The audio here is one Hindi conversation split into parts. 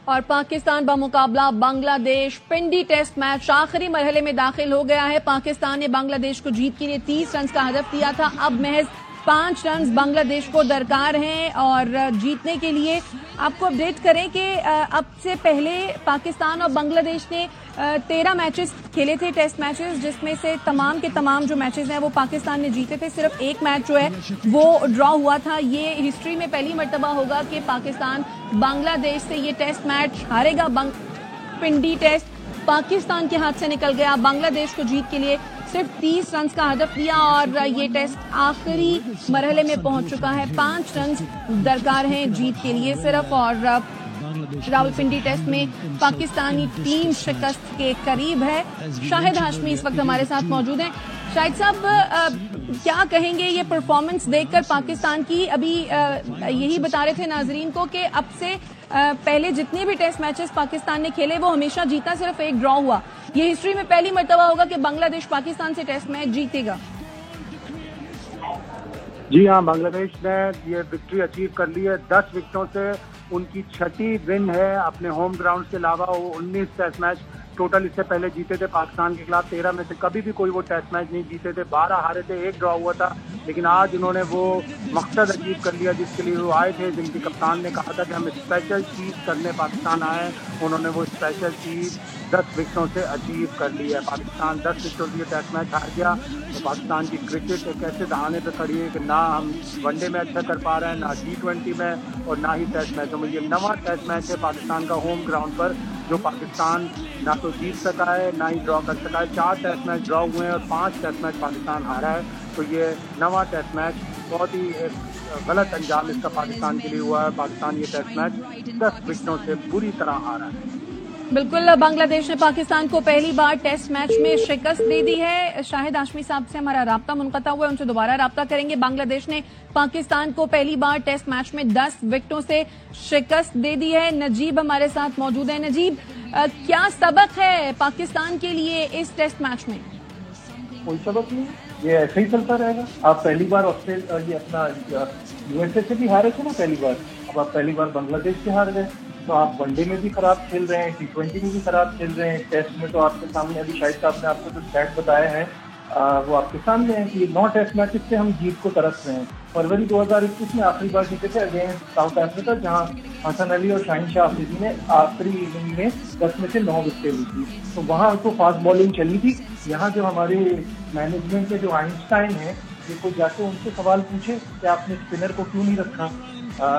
और पाकिस्तान बमुकाबला बांग्लादेश पिंडी टेस्ट मैच आखिरी मरहले में दाखिल हो गया है। पाकिस्तान ने बांग्लादेश को जीत के लिए 30 रन का हदफ दिया था। अब महज 5 रन बांग्लादेश को दरकार हैं और जीतने के लिए आपको अपडेट करें कि अब से पहले पाकिस्तान और बांग्लादेश ने 13 मैचेस खेले थे, टेस्ट मैचेस, जिसमें से तमाम के तमाम जो मैचेस हैं वो पाकिस्तान ने जीते थे। सिर्फ एक मैच जो है वो ड्रॉ हुआ था। ये हिस्ट्री में पहली मर्तबा होगा कि पाकिस्तान बांग्लादेश से ये टेस्ट मैच हारेगा। पिंडी टेस्ट पाकिस्तान के हाथ से निकल गया। बांग्लादेश को जीत के लिए सिर्फ 30 रन का हदफ दिया और ये टेस्ट आखिरी मरहले में पहुंच चुका है। 5 रन दरकार हैं जीत के लिए सिर्फ। और रावलपिंडी टेस्ट में पाकिस्तानी टीम शिकस्त के करीब है। शाहिद हाशमी इस वक्त हमारे साथ मौजूद हैं। शाहिद साहब, क्या कहेंगे ये परफॉर्मेंस देखकर पाकिस्तान की? अभी यही बता रहे थे नाजरीन को कि अब से पहले जितने भी टेस्ट मैचेस पाकिस्तान ने खेले वो हमेशा जीता, सिर्फ एक ड्रॉ हुआ। ये हिस्ट्री में पहली मर्तबा होगा कि बांग्लादेश पाकिस्तान से टेस्ट मैच जीतेगा। जी हाँ, बांग्लादेश ने ये विक्ट्री अचीव कर ली है। 10 विकेटों से उनकी 6ठी विन है अपने होम ग्राउंड के अलावा। वो 19 टेस्ट मैच टोटल इससे पहले जीते थे पाकिस्तान के खिलाफ। 13 में से कभी भी कोई वो टेस्ट मैच नहीं जीते थे। 12 हारे थे, 1 ड्रॉ हुआ था। लेकिन आज उन्होंने वो मकसद अचीव कर लिया जिसके लिए वो आए थे, जिनके कप्तान ने कहा था कि हम स्पेशल चीज करने पाकिस्तान आए। उन्होंने वो स्पेशल चीज 10 विकेटों से अचीव कर ली है। पाकिस्तान 10 विकेटों से टेस्ट मैच हार गया। तो पाकिस्तान की क्रिकेट एक ऐसे दहाने पे खड़ी है कि ना हम वनडे में अच्छा कर पा रहे हैं, ना T20 में और ना ही टेस्ट मैचों में। ये 9वां टेस्ट मैच है पाकिस्तान का होम ग्राउंड पर, जो पाकिस्तान ना तो जीत सका है ना ही ड्रॉ कर सका है। 4 टेस्ट मैच ड्रॉ हुए हैं और 5 टेस्ट मैच पाकिस्तान हारा है। तो ये 9वां टेस्ट मैच बहुत ही गलत अंजाम इसका पाकिस्तान के लिए हुआ है। पाकिस्तान ये टेस्ट मैच 10 विकेटों से बुरी तरह हारा है। बिल्कुल, बांग्लादेश ने पाकिस्तान को पहली बार टेस्ट मैच में शिकस्त दे दी है। शाहिद हाशमी साहब से हमारा राब्ता मुनक़ता हुआ है, उनसे दोबारा राब्ता करेंगे। बांग्लादेश ने पाकिस्तान को पहली बार टेस्ट मैच में 10 विकेटों से शिकस्त दे दी है। नजीब हमारे साथ मौजूद है। नजीब, क्या सबक है पाकिस्तान के लिए इस टेस्ट मैच में? कोई सबक नहीं, ये ऐसे ही चलता रहेगा। आप पहली बार ऑस्ट्रेलिया ये अपना USA से भी हारे थे ना पहली बार, अब आप पहली बार बांग्लादेश से हार गए। तो आप वनडे में भी खराब खेल रहे हैं, T20 में भी खराब खेल रहे हैं। टेस्ट में तो आपके सामने अभी शाहिद साहब ने आपको जो स्टैट बताए हैं वो आपके सामने है कि 9 टेस्ट मैचेस से हम जीत को तरस रहे हैं। फरवरी 2021 में आखिरी बार जीते थे अगेंस्ट साउथ अफ्रीका, जहां हसन अली और शाहीन शाह अफरीदी ने आखिरी इनिंग में 10 में से 9 विकेटें ली थी। तो वहां तो फास्ट बॉलिंग चली थी। यहाँ जो हमारे मैनेजमेंट के जो आइंस्टाइन है, ये कोई जाके उनसे सवाल पूछे कि आपने स्पिनर को क्यों नहीं रखा।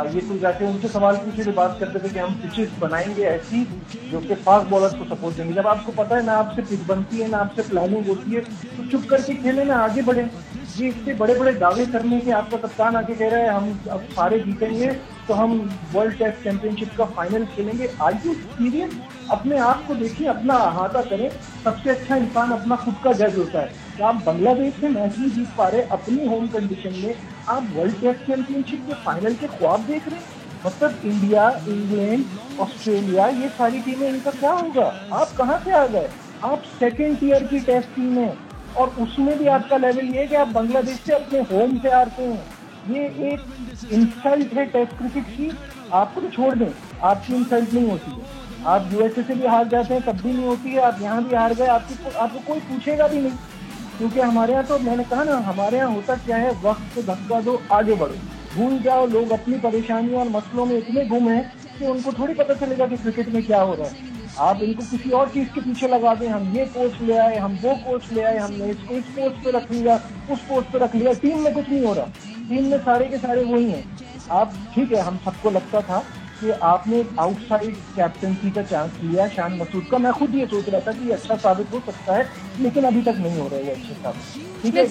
ये कोई जाके उनसे सवाल पूछे जो बात करते थे कि हम पिचेस बनाएंगे ऐसी जो कि फास्ट बॉलर्स को सपोर्ट देंगे। जब आपको पता है ना आपसे पिच बनती है ना आपसे प्लानिंग होती है, तो चुप करके खेले ना, आगे बढ़े। ये इससे बड़े बड़े दावे करने के आपका कप्तान आके कह रहा है हम अब सारे जीतेंगे तो हम वर्ल्ड टेस्ट चैंपियनशिप का फाइनल खेलेंगे। Are you serious? अपने आप को देखिए, अपना अहाता करें। सबसे अच्छा इंसान अपना खुद का जज होता है। क्या आप बांग्लादेश से मैच नहीं जीत पा रहे अपनी होम कंडीशन में, आप वर्ल्ड टेस्ट चैंपियनशिप के फाइनल के ख्वाब देख रहे हैं? मतलब इंडिया, इंग्लैंड, ऑस्ट्रेलिया, ये सारी टीमें, इनका क्या होगा? आप कहाँ से आ गए? आप सेकेंड टीयर की टेस्ट टीम है और उसमें भी आपका लेवल ये है कि आप बांग्लादेश से अपने होम से हारते हैं। ये एक इंसल्ट है टेस्ट क्रिकेट की। आपको तो छोड़ दें, आपकी इंसल्ट नहीं होती है। आप USA से भी हार जाते हैं तब भी नहीं होती है। आप यहाँ भी हार गए, आपको कोई पूछेगा भी नहीं, क्योंकि हमारे यहाँ तो मैंने कहा ना, हमारे यहाँ होता क्या है, वक्त को धक्का दो, आगे बढ़ो, भूल जाओ। लोग अपनी परेशानियों और मसलों में इतने गुम हैं कि उनको थोड़ी पता चलेगा कि क्रिकेट में क्या हो रहा है। आप इनको किसी और चीज के पीछे लगा दें, हम ये कोच ले आए, हम वो कोच ले आए, हमने इसको इस पोस्ट पे रख लिया, उस पोस्ट पे रख लिया। टीम में कुछ नहीं हो रहा, टीम में सारे के सारे वही हैं। आप ठीक है, हम सबको लगता था कि आपने आउटसाइड कैप्टनसी का चांस लिया शान मसूद का। मैं खुद ये सोच रहा था कि अच्छा साबित हो सकता है, लेकिन अभी तक नहीं हो रहा है ये अच्छे साबित। ठीक है,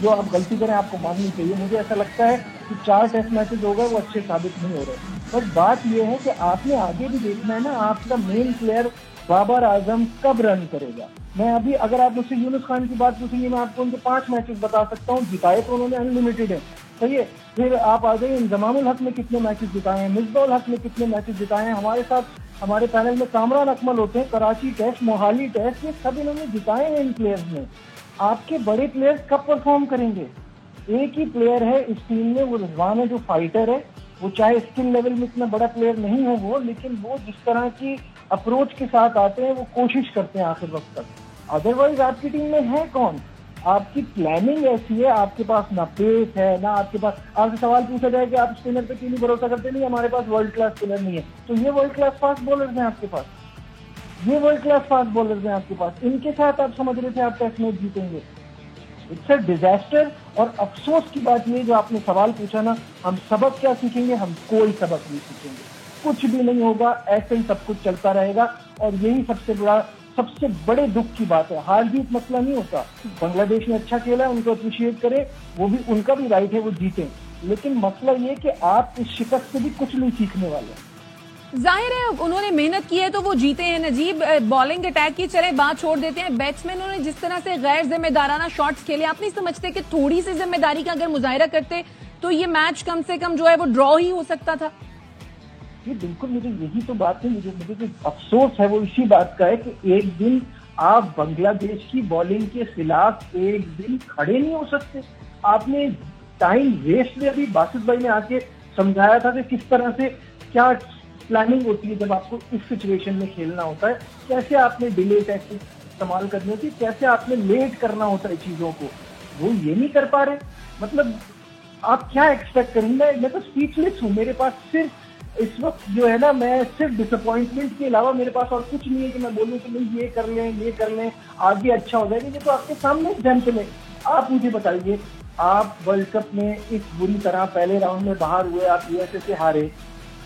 जो आप गलती करें आपको माननी चाहिए। मुझे ऐसा लगता है कि 4 टेस्ट मैचेस हो गए वो अच्छे साबित नहीं हो रहे। पर बात यह है कि आपने आगे भी देखना है ना, आपका मेन प्लेयर बाबर आजम कब रन करेगा। मैं अभी अगर आप मुझसे यूनुस खान की बात पूछेंगे, मैं आपको उनके 5 मैचेस बता सकता हूँ। जिताए तो उन्होंने अनलिमिटेड है, सही है। फिर आप आ जाइए इंजमामुल हक ने कितने मैचेस जिताए हैं, मिसबाउल हक ने कितने मैचेस जिताए हैं। हमारे साथ हमारे पैनल में कामरान अकमल होते हैं, कराची टेस्ट, मोहाली टेस्ट, ये सब इन्होंने जिताए हैं इन प्लेयर्स ने। आपके बड़े प्लेयर्स कब परफॉर्म करेंगे? एक ही प्लेयर है इस टीम में, वो रिजवान है जो फाइटर है, वो चाहे स्किल लेवल में इतना बड़ा प्लेयर नहीं हो वो, लेकिन वो जिस तरह की अप्रोच के साथ आते हैं वो कोशिश करते हैं आखिर वक्त तक। अदरवाइज आपकी टीम में है कौन? आपकी प्लानिंग ऐसी है, आपके पास ना पेस है ना आपके पास। आपसे सवाल पूछा जाए कि आप स्पिनर पे क्यों नहीं भरोसा करते? नहीं, हमारे पास वर्ल्ड क्लास स्पिनर नहीं है। तो ये वर्ल्ड क्लास फास्ट बॉलर्स हैं आपके पास, ये वर्ल्ड क्लास फास्ट बॉलर्स हैं आपके पास, इनके साथ आप समझ रहे थे आप टेस्ट मैच जीतेंगे? It's a disaster. और अफसोस की बात ये जो आपने सवाल पूछा ना, हम सबक क्या सीखेंगे? हम कोई सबक नहीं सीखेंगे, कुछ भी नहीं होगा, ऐसे ही सब कुछ चलता रहेगा। और यही सबसे बड़े दुख की बात है। हार जीत मसला नहीं होता। बांग्लादेश ने अच्छा खेला, उनको अप्रिशिएट करें, वो भी उनका भी राइट है वो जीते, लेकिन मसला ये कि आप इस शिकस्त से भी कुछ नहीं सीखने वाले। जाहिर है उन्होंने मेहनत की है तो वो जीते हैं। नजीब, बॉलिंग अटैक की चले बात छोड़ देते हैं, बैट्समैनों ने जिस तरह से गैर जिम्मेदाराना शॉट्स खेले, आप नहीं समझते कि थोड़ी सी जिम्मेदारी का अगर मुजाहिरा करते तो ये मैच कम से कम जो है वो ड्रॉ ही हो सकता था? ये बिल्कुल, मुझे यही तो बात है, मुझे जो अफसोस है वो इसी बात का है कि एक दिन आप बांग्लादेश की बॉलिंग के खिलाफ एक दिन खड़े नहीं हो सकते। आपने टाइम वेस्ट में, अभी बासित भाई ने आके समझाया था कि किस तरह से क्या प्लानिंग होती है जब आपको इस सिचुएशन में खेलना होता है, कैसे आपने डिले टैक्टिक इस्तेमाल करनी होती है, कैसे आपने लेट करना होता है चीजों को। वो ये नहीं कर पा रहे। मतलब आप क्या एक्सपेक्ट करेंगे? मैं तो स्पीचलेस हूँ। मेरे पास सिर्फ इस वक्त जो है ना, मैं सिर्फ डिसअपॉइंटमेंट के अलावा मेरे पास और कुछ नहीं है कि मैं बोलूँ कि नहीं ये कर लें आगे अच्छा हो जाएगा। ये तो आपके सामने एग्जाम्पल है। आप मुझे बताइए, आप वर्ल्ड कप में इस बुरी तरह पहले राउंड में बाहर हुए, आप यूएसए से हारे,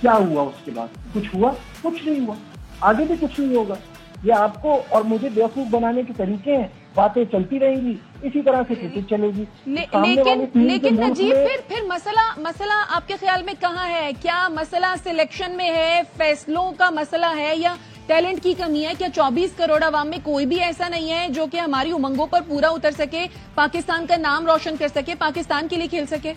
क्या हुआ उसके बाद? कुछ हुआ? कुछ नहीं हुआ। आगे भी कुछ नहीं होगा। ये आपको और मुझे बेवकूफ बनाने के तरीके हैं, बातें चलती रहेंगी, इसी तरह से क्रिकेट चलेगी। लेकिन नजीब, फिर मसला आपके ख्याल में कहाँ है? क्या मसला सिलेक्शन में है, फैसलों का मसला है, या टैलेंट की कमी है? क्या 24 करोड़ आवाम में कोई भी ऐसा नहीं है जो कि हमारी उमंगों पर पूरा उतर सके, पाकिस्तान का नाम रोशन कर सके, पाकिस्तान के लिए खेल सके?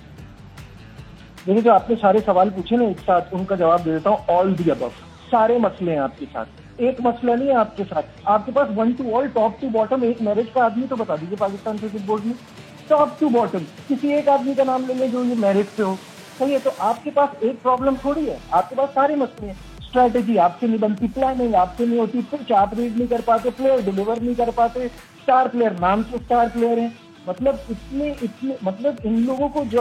देखिए, जो आपने सारे सवाल पूछे ना एक साथ, उनका जवाब दे देता हूँ। ऑल दी अबव, सारे मसले हैं आपके साथ। एक मसला नहीं है आपके साथ। आपके पास 1 to all, top to bottom एक मेरिट का आदमी तो बता दीजिए पाकिस्तान क्रिकेट बोर्ड में, टॉप टू बॉटम किसी एक आदमी का नाम ले लें जो ये मेरिट पे हो। सही है, तो आपके पास एक प्रॉब्लम थोड़ी है, आपके पास सारे मसले हैं। स्ट्रैटेजी आपसे नहीं बनती, प्लानिंग आपसे नहीं होती, पिच आप रीड नहीं कर पाते, प्लेयर डिलीवर नहीं कर पाते, स्टार प्लेयर नाम से स्टार प्लेयर हैं। मतलब इतने मतलब इन लोगों को, जो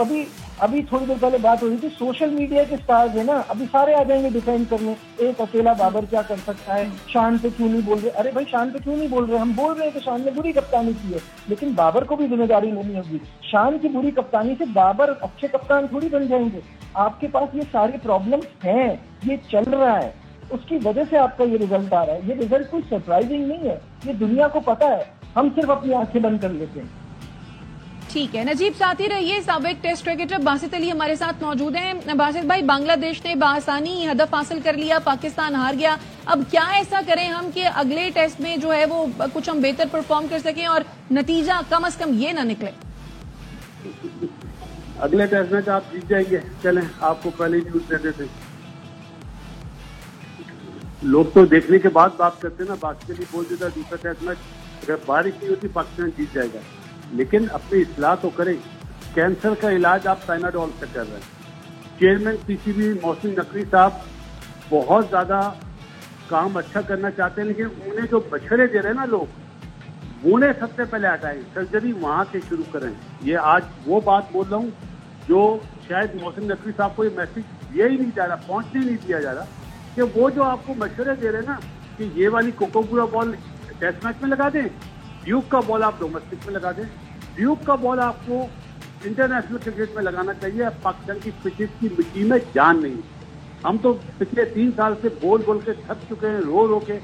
अभी थोड़ी देर पहले बात हो रही थी, सोशल मीडिया के स्टार्स है ना, अभी सारे आ जाएंगे डिफेंड करने। एक अकेला बाबर क्या कर सकता है? शान पे क्यों नहीं बोल रहे? अरे भाई, शान पे क्यों नहीं बोल रहे? हम बोल रहे हैं कि शान ने बुरी कप्तानी की है, लेकिन बाबर को भी जिम्मेदारी लेनी होगी। शान की बुरी कप्तानी से बाबर अच्छे कप्तान थोड़ी बन जाएंगे। आपके पास ये सारे प्रॉब्लम्स हैं, ये चल रहा है, उसकी वजह से आपका ये रिजल्ट आ रहा है। ये रिजल्ट कोई सरप्राइजिंग नहीं है, ये दुनिया को पता है, हम सिर्फ अपनी आंखें बंद कर लेते हैं। ठीक है नजीब, साथ ही रहिए। साबिक टेस्ट क्रिकेटर बासित अली हमारे साथ मौजूद हैं। बासित भाई, बांग्लादेश ने बासानी हदफ हासिल कर लिया, पाकिस्तान हार गया। अब क्या ऐसा करें हम कि अगले टेस्ट में जो है वो कुछ हम बेहतर परफॉर्म कर सकें और नतीजा कम से कम ये ना निकले? अगले टेस्ट मैच आप जीत जाएंगे। चलें, आपको पहले ही न्यूज देते थे। लोग तो देखने के बाद बात करते ना। बासित अली बोल देता दूसरा टेस्ट मैच अगर बारिश नहीं होती पाकिस्तान जीत जाएगा, लेकिन अपनी इस्लाह तो करें। कैंसर का इलाज आप पैनाडोल से कर रहे हैं। चेयरमैन पीसीबी मोहसिन नकवी साहब बहुत ज्यादा काम अच्छा करना चाहते हैं, लेकिन उन्हें जो मशवरे दे रहे हैं ना लोग, उन्हें सबसे पहले हटाएं। सर्जरी वहां से शुरू करें। ये आज वो बात बोल रहा हूँ जो शायद मोहसिन नकवी साहब को ये मैसेज ये ही नहीं जा रहा, पहुंचने नहीं दिया जा रहा, कि वो जो आपको मशवरे दे रहे हैं ना कि ये वाली कोकोपुरा बॉल टेस्ट मैच में लगा दें, ड्यूक का बॉल आप डोमेस्टिक में लगा दें, ड्यूक का बॉल आपको इंटरनेशनल क्रिकेट में लगाना चाहिए। पाकिस्तान की पिचेस की मिट्टी में जान नहीं। हम तो पिछले 3 साल से बोल के थक चुके हैं, रो के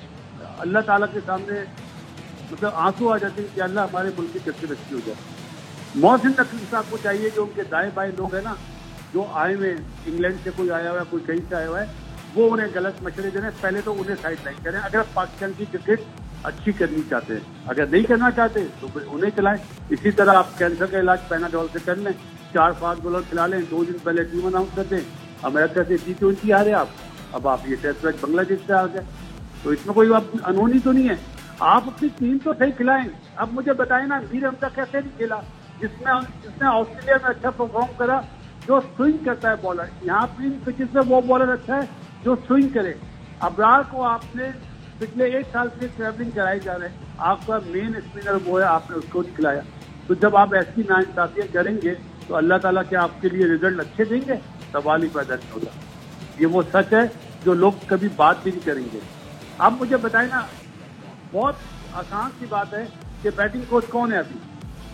अल्लाह ताला के सामने मतलब आंसू आ जाते हैं कि अल्लाह हमारे मुल्क की क्रिकेट अच्छी हो जाए। मोहसिन नकवी साहब को चाहिए जो उनके दाएं बाएं लोग हैं ना, जो आए हुए इंग्लैंड से कोई आया हुआ है, कोई कहीं से आया हुआ है, वो उन्हें गलत मशवरे दे रहे हैं। पहले तो उन्हें साइड लाइन करें। अगर पाकिस्तान की क्रिकेट अच्छी करनी चाहते हैं, अगर नहीं करना चाहते तो फिर उन्हें चलाएं। इसी तरह आप कैंसर का इलाज पैनाडोल से कर लें, 4-5 बॉलर खिला लें, 2 दिन पहले टीम अनाउंस कर दें। अमेरिका से T20 आ रहे आप, अब आप ये टेस्ट मैच बांग्लादेश से आ गए, तो इसमें कोई अनहोनी तो नहीं है। आप अपनी टीम तो सही खिलाएं। अब मुझे बताएं ना, मीर हमजा कैसे नहीं खेला, जिसने ऑस्ट्रेलिया में अच्छा परफॉर्म करा, जो स्विंग करता है बॉलर। यहाँ पे पिचेस में वो बॉलर अच्छा है जो स्विंग करे। अबरार को आपने पिछले 1 साल से ट्रैवलिंग कराई जा रहे हैं, आपका मेन स्पिनर वो है, आपने उसको नहीं खिलाया। तो जब आप ऐसी नाइंसाफियां करेंगे तो अल्लाह ताला के आपके लिए रिजल्ट अच्छे देंगे, सवाल ही पैदा नहीं होगा। ये वो सच है जो लोग कभी बात भी नहीं करेंगे। आप मुझे बताएं ना, बहुत आसान सी बात है कि बैटिंग कोच कौन है अभी,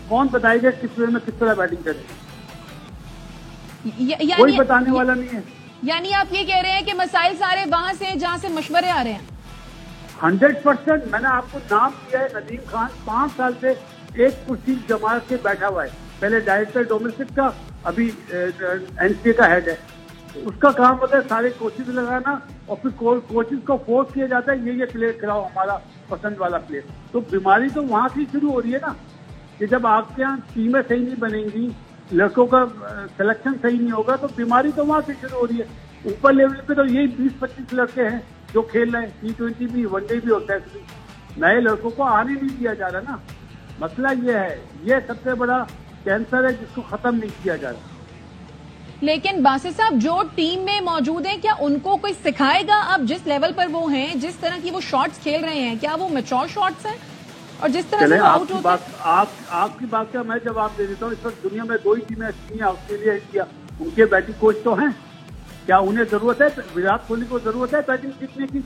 कौन बताएगा किस वे में किस तरह बैटिंग करेंगे? कोई बताने वाला नहीं है। यानी आप ये कह रहे हैं कि मसाइल सारे वहां से जहां से मशवरे आ रहे हैं? 100%। मैंने आपको नाम दिया है, नदीम खान 5 साल से एक कुर्सी जमा के बैठा हुआ है, पहले डायरेक्टर डोमेस्टिक का, अभी एनसीए का हेड है। उसका काम होता है सारे कोचेज लगाना और फिर कोचेज को फोर्स किया जाता है ये प्लेयर खिलाओ, हमारा पसंद वाला प्लेयर। तो बीमारी तो वहां से शुरू हो रही है ना, कि जब आपके यहाँ टीमें सही नहीं बनेंगी, लड़कों का सिलेक्शन सही नहीं होगा, तो बीमारी तो वहां से शुरू हो रही है। ऊपर लेवल पे तो यही 20-25 लड़के हैं जो खेल रहे हैं, T20 भी, वनडे भी और टेस्ट भी। नए लड़कों को आने नहीं दिया जा रहा ना, मसला ये है। ये सबसे बड़ा कैंसर है जिसको खत्म नहीं किया जा रहा। लेकिन बासित साहब, जो टीम में मौजूद हैं, क्या उनको कोई सिखाएगा? अब जिस लेवल पर वो हैं, जिस तरह की वो शॉट्स खेल रहे हैं, क्या वो मैच्योर शॉट्स हैं? और जिस तरह से आउट होते हैं, आपकी बात का मैं जवाब दे देता हूँ। इस वक्त दुनिया में 2 ही टीमें अच्छी हैं, ऑस्ट्रेलिया, इंडिया। उनके बैटिंग कोच तो हैं। क्या उन्हें जरूरत है, विराट कोहली को जरूरत है बैटिंग सीखने की?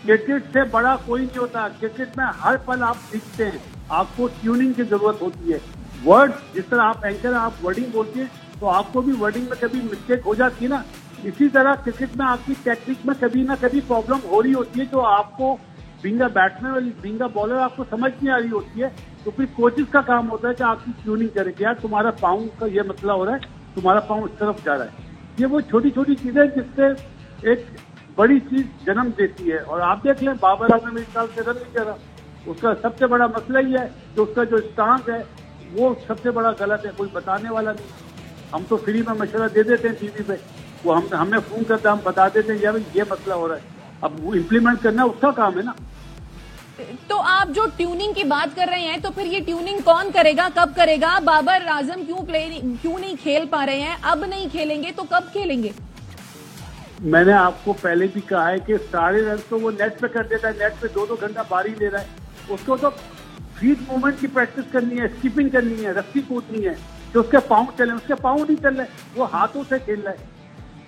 क्रिकेट से बड़ा कोई नहीं होता। क्रिकेट में हर पल आप सीखते हैं, आपको ट्यूनिंग की जरूरत होती है। वर्ड, जिस तरह आप एंकर आप वर्डिंग बोलते हैं, तो आपको भी वर्डिंग में कभी मिस्टेक हो जाती है ना। इसी तरह क्रिकेट में आपकी टेक्निक में कभी ना कभी प्रॉब्लम हो रही होती है, जो आपको बीइंग अ बैट्समैन और बीइंग अ बॉलर आपको समझ नहीं आ रही होती है। तो फिर कोचेस का काम होता है कि आपकी ट्यूनिंग करें कि यार तुम्हारा पाँव का ये मसला हो रहा है, तुम्हारा पाँव इस तरफ जा रहा है। ये वो छोटी छोटी चीजें जिससे एक बड़ी चीज जन्म देती है। और आप देख लें, बाबर आजम इस साल से रन नहीं कर रहा, उसका सबसे बड़ा मसला ही है कि उसका जो स्टांस है वो सबसे बड़ा गलत है, कोई बताने वाला नहीं। हम तो फ्री में मशवरा दे देते हैं टीवी पे, वो हमें फोन करते हम बता देते हैं यार ये मसला हो रहा है। अब वो इम्प्लीमेंट करना उसका काम है ना। तो आप जो ट्यूनिंग की बात कर रहे हैं, तो फिर ये ट्यूनिंग कौन करेगा, कब करेगा? बाबर आजम क्यों नहीं खेल पा रहे हैं? अब नहीं खेलेंगे तो कब खेलेंगे? मैंने आपको पहले भी कहा है कि सारे रन तो वो नेट पे कर देता है, नेट पे 2-2 घंटा बारी ले रहा है। उसको तो फीट मूवमेंट की प्रैक्टिस करनी है, स्किपिंग करनी है, रस्सी कूदनी है, तो उसके पाँव चले, उसके पाँव नहीं चल रहे, वो हाथों से खेल रहा है।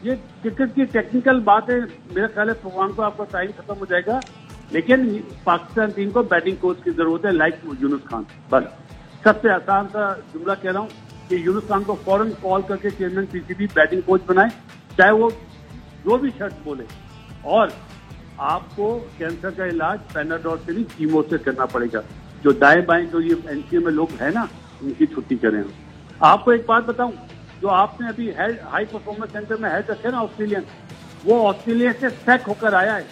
ये क्रिकेट की टेक्निकल बात है। मेरा ख्याल है प्रोग्राम को आपका टाइम खत्म हो जाएगा, लेकिन पाकिस्तान टीम को बैटिंग कोच की जरूरत है, लाइक यूनुस खान। बस सबसे आसान सा जुमला कह रहा हूँ कि यूनुस खान को फौरन कॉल करके चेयरमैन पीसीबी बैटिंग कोच बनाए, चाहे वो जो भी शर्त बोले। और आपको कैंसर का इलाज पैनाडोल से नहीं, कीमो से करना पड़ेगा। जो दाएं बाएं जो ये एनसीए में लोग हैं ना, उनकी छुट्टी करें। आपको एक बात बताऊं, जो आपने अभी हेड हाई परफॉर्मेंस सेंटर में हेड रखे ना ऑस्ट्रेलियन, वो ऑस्ट्रेलिया से सैक होकर आया है,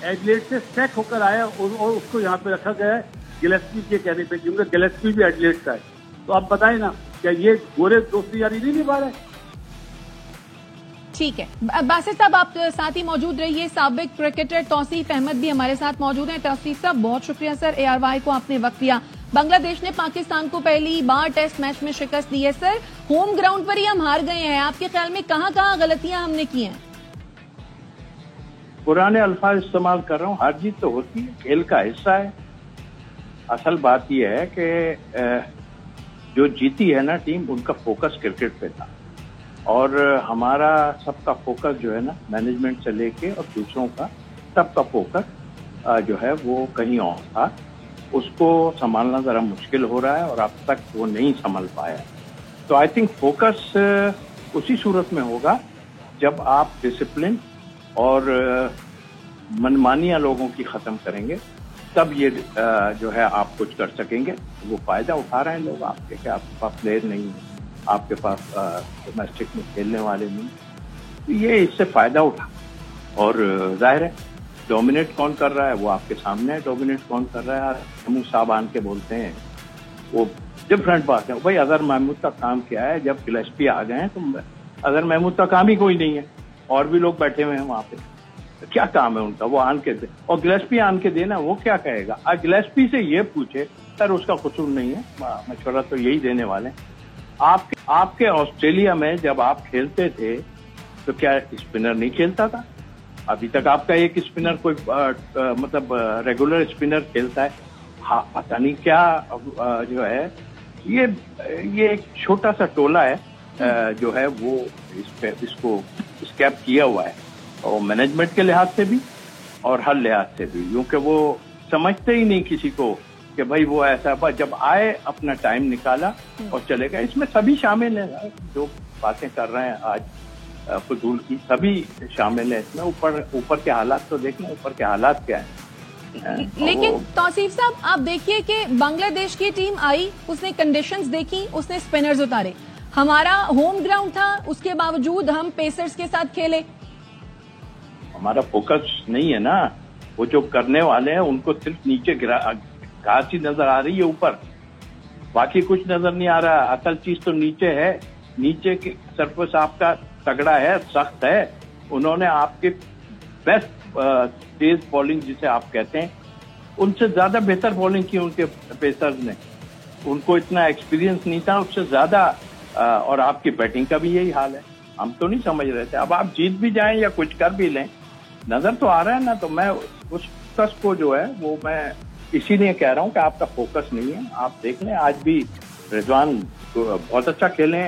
एडलेड से सैक होकर आया और उसको यहाँ पे रखा गया है गिलेस्पी के कहने पे, क्योंकि गिलेस्पी भी एडलेड का है। तो आप बताएं ना, क्या ये गोरे दोस्ती यारी नहीं निभा रहे? ठीक है बासित साहब, आप साथ ही मौजूद रहिए। साबिक क्रिकेटर तौसीफ अहमद भी हमारे साथ मौजूद हैं। तौसीफ साहब, बहुत शुक्रिया सर, ARY को आपने वक्त दिया। बांग्लादेश ने पाकिस्तान को पहली बार टेस्ट मैच में शिकस्त दी है सर, होम ग्राउंड पर ही हम हार गए हैं। आपके ख्याल में कहां गलतियां हमने की हैं? पुराने अल्फाज इस्तेमाल कर रहा हूँ, हार जीत तो होती है, खेल का हिस्सा है। असल बात यह है कि जो जीती है ना टीम, उनका फोकस क्रिकेट पे था, और हमारा सबका फोकस जो है ना, मैनेजमेंट से लेके और दूसरों का सबका फोकस जो है वो कहीं और था। उसको संभालना जरा मुश्किल हो रहा है और अब तक वो नहीं संभल पाया। तो आई थिंक फोकस उसी सूरत में होगा जब आप डिसिप्लिन और मनमानियां लोगों की खत्म करेंगे, तब ये जो है आप कुछ कर सकेंगे। वो फायदा उठा रहे हैं लोग आपके, कि आपके पास प्लेयर नहीं है, आपके पास डोमेस्टिक में खेलने वाले नहीं, तो ये इससे फायदा उठा। और जाहिर है डोमिनेट कौन कर रहा है वो आपके सामने है। डोमिनेट कौन कर रहा है, मुंह साबान के बोलते हैं, वो डिफरेंट बात है। भाई अगर महमूद का काम क्या है, जब गिलेस्पी आ गए हैं तो अगर महमूद का काम ही कोई नहीं है, और भी लोग बैठे हुए हैं वहां पे, तो क्या काम है उनका? वो आन के दे, और गिलेस्पी आन के देना, वो क्या कहेगा? आज गिलेस्पी से ये पूछे, सर उसका कसूर नहीं है, मशवरा तो यही देने वाले आपके आपके ऑस्ट्रेलिया में जब आप खेलते थे तो क्या स्पिनर नहीं खेलता था? अभी तक आपका एक स्पिनर कोई मतलब रेगुलर स्पिनर खेलता है? हाँ, पता नहीं क्या जो है ये एक छोटा सा टोला है जो है वो इसको स्कैप किया हुआ है, और मैनेजमेंट के लिहाज से भी और हर लिहाज से भी, क्योंकि वो समझते ही नहीं किसी को कि भाई वो ऐसा, जब आए अपना टाइम निकाला और चले गए। इसमें सभी शामिल हैं जो बातें कर रहे हैं आज फजूल की, सभी शामिल है इसमें। ऊपर के हालात तो देखना, ऊपर के हालात क्या है। लेकिन तौसीफ साहब, आप देखिए कि बांग्लादेश की टीम आई, उसने कंडीशंस देखी, उसने स्पिनर्स उतारे। हमारा होम ग्राउंड था, उसके बावजूद हम पेसर्स के साथ खेले। हमारा फोकस नहीं है ना, वो जो करने वाले हैं उनको सिर्फ नीचे घास ही नजर आ रही है, ऊपर बाकी कुछ नजर नहीं आ रहा। असल चीज तो नीचे है, नीचे की सरफेस आपका तगड़ा है, सख्त है। उन्होंने आपके बेस्ट तेज बॉलिंग जिसे आप कहते हैं, उनसे ज्यादा बेहतर बॉलिंग की उनके पेसर्स ने। उनको इतना एक्सपीरियंस नहीं था, उससे ज्यादा। और आपकी बैटिंग का भी यही हाल है। हम तो नहीं समझ रहे थे। अब आप जीत भी जाएं या कुछ कर भी लें, नजर तो आ रहा है ना। तो मैं उस फोकस को जो है वो मैं इसीलिए कह रहा हूं कि आपका फोकस नहीं है। आप देख लें, आज भी रिजवान बहुत अच्छा खेले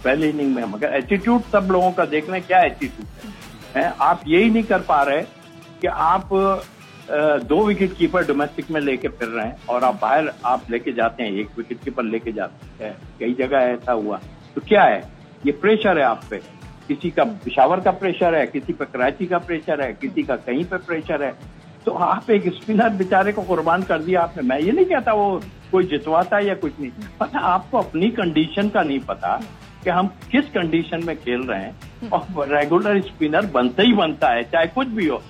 पहले इनिंग में, मगर एटीट्यूड सब लोगों का देख लें क्या एटीट्यूड है। आप यही नहीं कर पा रहे कि आप 2 विकेट कीपर डोमेस्टिक में लेके फिर रहे हैं और आप बाहर आप लेके जाते हैं 1 विकेट कीपर लेके जाते हैं। कई जगह ऐसा हुआ। तो क्या है, ये प्रेशर है आप पे। किसी का पेशावर का प्रेशर है, किसी पे कराची का प्रेशर है, किसी का कहीं पे प्रेशर है। तो आप एक स्पिनर बेचारे को कुर्बान कर दिया आपने। मैं ये नहीं कहता वो कोई जितवाता या कुछ नहीं, पता आपको अपनी कंडीशन का नहीं पता कि हम किस कंडीशन में खेल रहे हैं। और रेगुलर स्पिनर बनता ही बनता है, चाहे कुछ भी हो।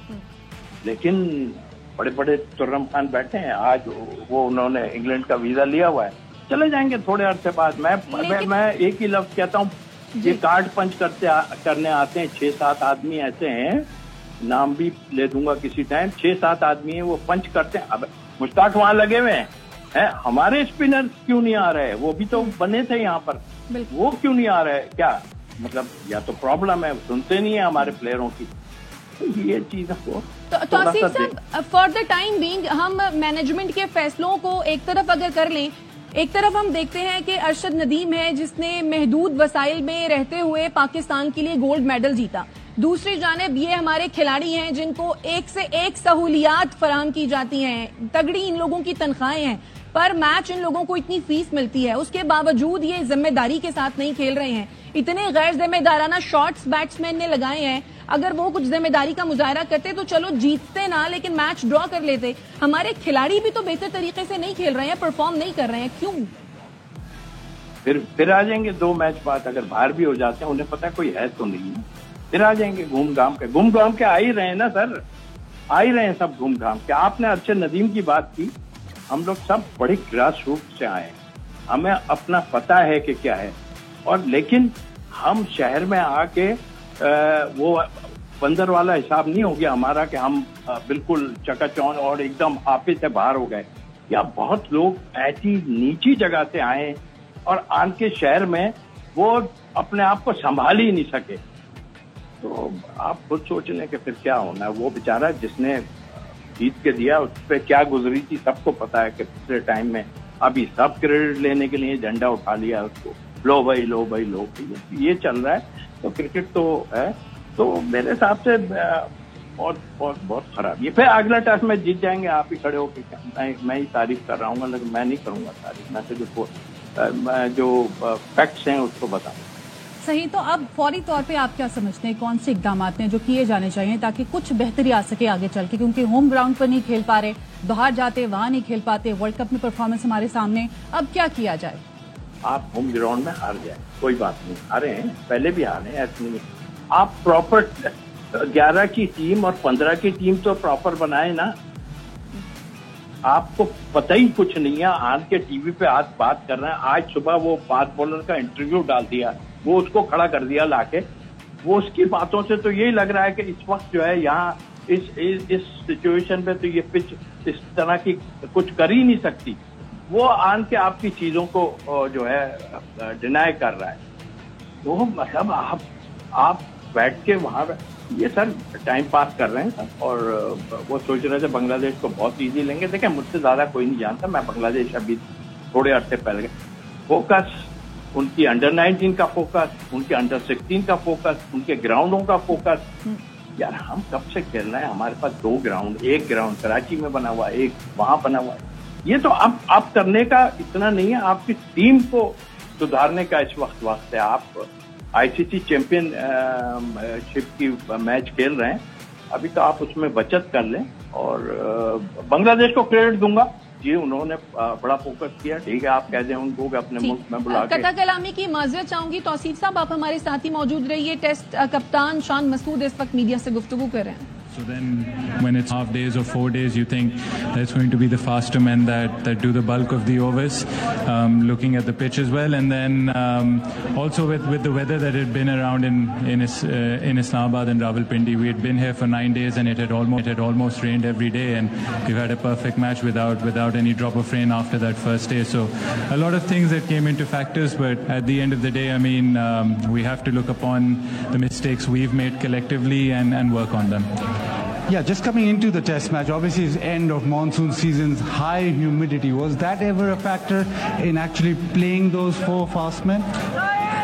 लेकिन बड़े बड़े तुर्रम खान बैठे हैं आज, वो उन्होंने इंग्लैंड का वीजा लिया हुआ है, चले जाएंगे थोड़े अरसे बाद। मैं एक ही लफ्ज कहता हूँ, ये कार्ड पंच करने आते हैं 6-7 आदमी ऐसे हैं, नाम भी ले दूंगा किसी टाइम। 6-7 आदमी हैं, वो पंच करते हैं। अब मुश्ताक वहां लगे हुए हैं, हमारे स्पिनर क्यों नहीं आ रहे? वो भी तो बने थे यहाँ पर, वो क्यों नहीं आ रहे? क्या मतलब, या तो प्रॉब्लम है, सुनते नहीं है हमारे प्लेयरों की। तो ये चीज को तौसीफ साहब, फॉर द टाइम बीइंग हम मैनेजमेंट के फैसलों को एक तरफ अगर कर लें, एक तरफ हम देखते हैं कि अरशद नदीम है जिसने महदूद वसाइल में रहते हुए पाकिस्तान के लिए गोल्ड मेडल जीता। दूसरी जानिब ये हमारे खिलाड़ी हैं जिनको एक से एक सहूलियात फराहम की जाती हैं, तगड़ी इन लोगों की तनख्वाहें हैं, पर मैच इन लोगों को इतनी फीस मिलती है, उसके बावजूद ये जिम्मेदारी के साथ नहीं खेल रहे हैं। इतने गैर जिम्मेदाराना शॉट्स बैट्समैन ने लगाए हैं। अगर वो कुछ जिम्मेदारी का मुजाहरा करते तो चलो जीतते ना, लेकिन मैच ड्रॉ कर लेते। हमारे खिलाड़ी भी तो बेहतर तरीके से नहीं खेल रहे हैं, परफॉर्म नहीं कर रहे हैं, क्यों? फिर आ जाएंगे 2 मैच बाद, अगर बाहर भी हो जाते हैं, उन्हें पता कोई है तो नहीं, फिर आ जाएंगे घूम घाम के आ ही रहे हैं ना सर, आ ही रहे हैं सब घूम घाम के। आपने अरशद नदीम की बात की, हम लोग सब बड़ी ग्रास रूट से आए हैं, हमें अपना पता है कि क्या है। और लेकिन हम शहर में आके वो बंदर वाला हिसाब नहीं हो गया हमारा कि हम बिल्कुल चकाचौंध और एकदम आपे से बाहर हो गए। या बहुत लोग ऐसी नीची जगह से आए और आन के शहर में वो अपने आप को संभाल ही नहीं सके। तो आप खुद सोच लें कि फिर क्या होना है। वो बेचारा जिसने जीत के दिया, उस पर क्या गुजरी थी सबको पता है कि पिछले टाइम में अभी सब क्रेडिट लेने के लिए झंडा उठा लिया उसको, लो भाई लो भाई लो भाई, ये चल रहा है। तो क्रिकेट तो है, तो मेरे हिसाब से बहुत बहुत बहुत खराब। ये फिर अगला टेस्ट में जीत जाएंगे, आप ही खड़े होकर मैं ही तारीफ कर रहा हूँ, लेकिन मैं नहीं करूंगा तारीफ, मैं तो जो फैक्ट्स हैं उसको बताऊंगा। सही। तो अब फौरी तौर पे आप क्या समझते हैं, कौन से इकदाम हैं जो किए जाने चाहिए ताकि कुछ बेहतरी आ सके आगे चल के? क्योंकि होम ग्राउंड पर नहीं खेल पा रहे, बाहर जाते वहां नहीं खेल पाते, वर्ल्ड कप में परफॉर्मेंस हमारे सामने, अब क्या किया जाए? आप होम ग्राउंड में हार जाए, कोई बात नहीं, हारे हैं, पहले भी हारे हैं, ऐसे नहीं। आप प्रॉपर 11 की टीम और 15 की टीम तो प्रॉपर बनाए ना। आपको पता ही कुछ नहीं है, आज के टीवी पे आज बात कर रहे हैं। आज सुबह वो फास्ट बॉलर का इंटरव्यू डाल दिया, वो उसको खड़ा कर दिया लाके। वो उसकी बातों से तो यही लग रहा है कि इस वक्त जो है यहाँ इस सिचुएशन पे तो ये पिच इस तरह की कुछ कर ही नहीं सकती। वो आन के आपकी चीजों को जो है डिनाई कर रहा है। तो मतलब आप बैठ के वहां ये सर टाइम पास कर रहे हैं सर, और वो सोच रहे थे बांग्लादेश को बहुत इजी लेंगे। देखें, मुझसे ज्यादा कोई नहीं जानता, मैं बांग्लादेश अभी थोड़े अरसे पहले फोकस, उनकी अंडर 19 का फोकस, उनके अंडर 16 का फोकस, उनके ग्राउंडों का फोकस। यार हम कब से खेल रहे हैं, हमारे पास 2 ग्राउंड, एक ग्राउंड कराची में बना हुआ है, एक वहां बना हुआ है। ये तो अब करने का इतना नहीं है, आपकी टीम को सुधारने का इस वक्त है। आप आईसीसी चैंपियनशिप की मैच खेल रहे हैं, अभी तो आप उसमें बचत कर लें। और बांग्लादेश को क्रेडिट दूंगा जी, उन्होंने बड़ा फोकस किया। ठीक है, आप कह दें उनको अपने मुल्क में बुला के। कथा कलामी की माजरत चाहूंगी। तौसीफ साहब, आप हमारे साथ ही मौजूद रहिए। टेस्ट कप्तान शान मसूद इस वक्त मीडिया से गुफ्तगू कर रहे हैं। So then when it's half days or 4 days, you think that it's going to be the faster men that do the bulk of the overs, looking at the pitch as well. And then also with the weather that had been around in Islamabad and Rawalpindi, we had been here for 9 days and it had almost rained every day, and we've had a perfect match without any drop of rain after that first day. So a lot of things that came into factors, but at the end of the day, I mean, we have to look upon the mistakes we've made collectively and work on them. Yeah, just coming into the test match, obviously it's end of monsoon seasons, high humidity. Was that ever a factor in actually playing those 4 fast men?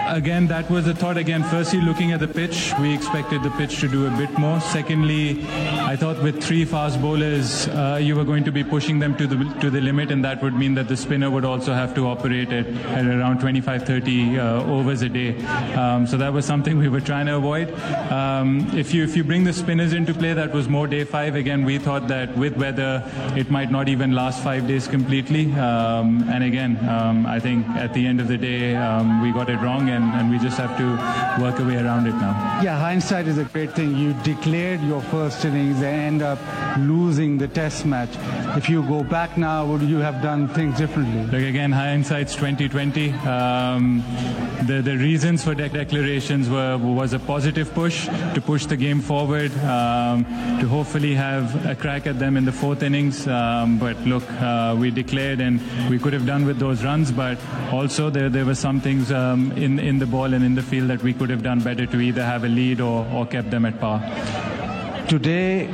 Again, that was the thought. Again, firstly, looking at the pitch, we expected the pitch to do a bit more. Secondly, I thought with 3 fast bowlers, you were going to be pushing them to the limit, and that would mean that the spinner would also have to operate at around 25-30 overs a day. So that was something we were trying to avoid. If you bring the spinners into play, that was more day 5. Again, we thought that with weather, it might not even last 5 days completely. And again, I think at the end of the day, we got it wrong. And we just have to work our way around it now. Yeah, hindsight is a great thing. You declared your first innings and end up losing the test match. If you go back now, would you have done things differently? Look, again, hindsight's 2020. The reasons for declarations was a positive push to push the game forward, to hopefully have a crack at them in the 4th innings. But look, we declared and we could have done with those runs, but also there were some things in the ball and in the field that we could have done better to either have a lead or kept them at par. Today,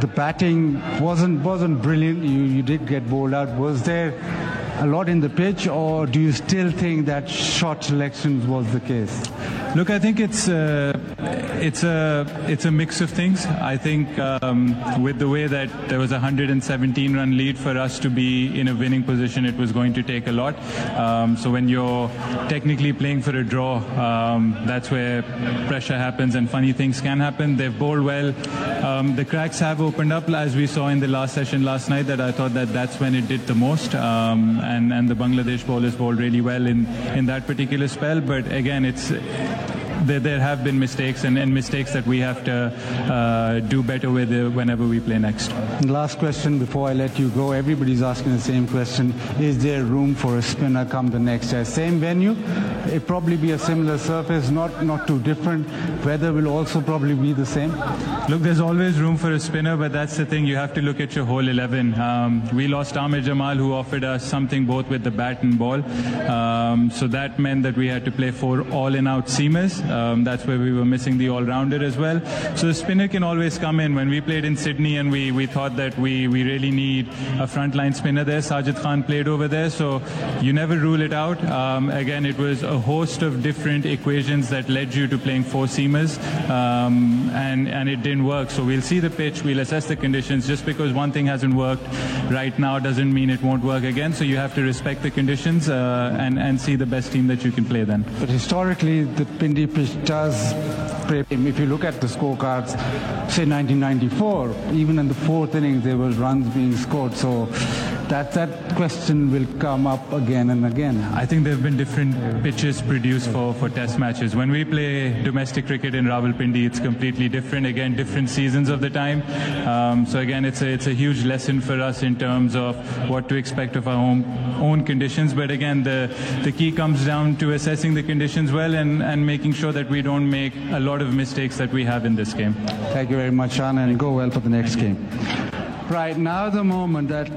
the batting wasn't brilliant. You did get bowled out. Was there a lot in the pitch, or do you still think that shot selections was the case? Look, I think it's a mix of things. I think with the way that there was a 117-run lead, for us to be in a winning position, it was going to take a lot. So when you're technically playing for a draw, that's where pressure happens and funny things can happen. They've bowled well. The cracks have opened up, as we saw in the last session last night, that I thought that's when it did the most. And the Bangladesh bowlers bowled really well in that particular spell. But again, there have been mistakes and mistakes that we have to do better with whenever we play next. Last question before I let you go. Everybody's asking the same question. Is there room for a spinner come the next test? Same venue, it probably be a similar surface, not too different. Weather will also probably be the same. Look, there's always room for a spinner, but that's the thing. You have to look at your whole 11. We lost Amir Jamal, who offered us something both with the bat and ball. So that meant that we had to play 4 all-in-out seamers. That's where we were missing the all-rounder as well. So the spinner can always come in. When we played in Sydney and we thought that we really need a frontline spinner there, Sajid Khan played over there. So you never rule it out. Again, it was a host of different equations that led you to playing 4 seamers, and it didn't work. So we'll see the pitch, we'll assess the conditions. Just because one thing hasn't worked right now doesn't mean it won't work again. So you have to respect the conditions and see the best team that you can play then. But historically, the Pindi pitch does play. If you look at the scorecards, say 1994, even in the 4th innings there were runs being scored. So that question will come up again and again. I think there have been different pitches produced for test matches. When we play domestic cricket in Rawalpindi, it's completely different. Again, different seasons of the time. So again, it's a huge lesson for us in terms of what to expect of our own conditions. But again, the key comes down to assessing the conditions well and making sure that we don't make a lot of mistakes that we have in this game. Thank you very much, Shan, and go well for the next game. Right, now the moment that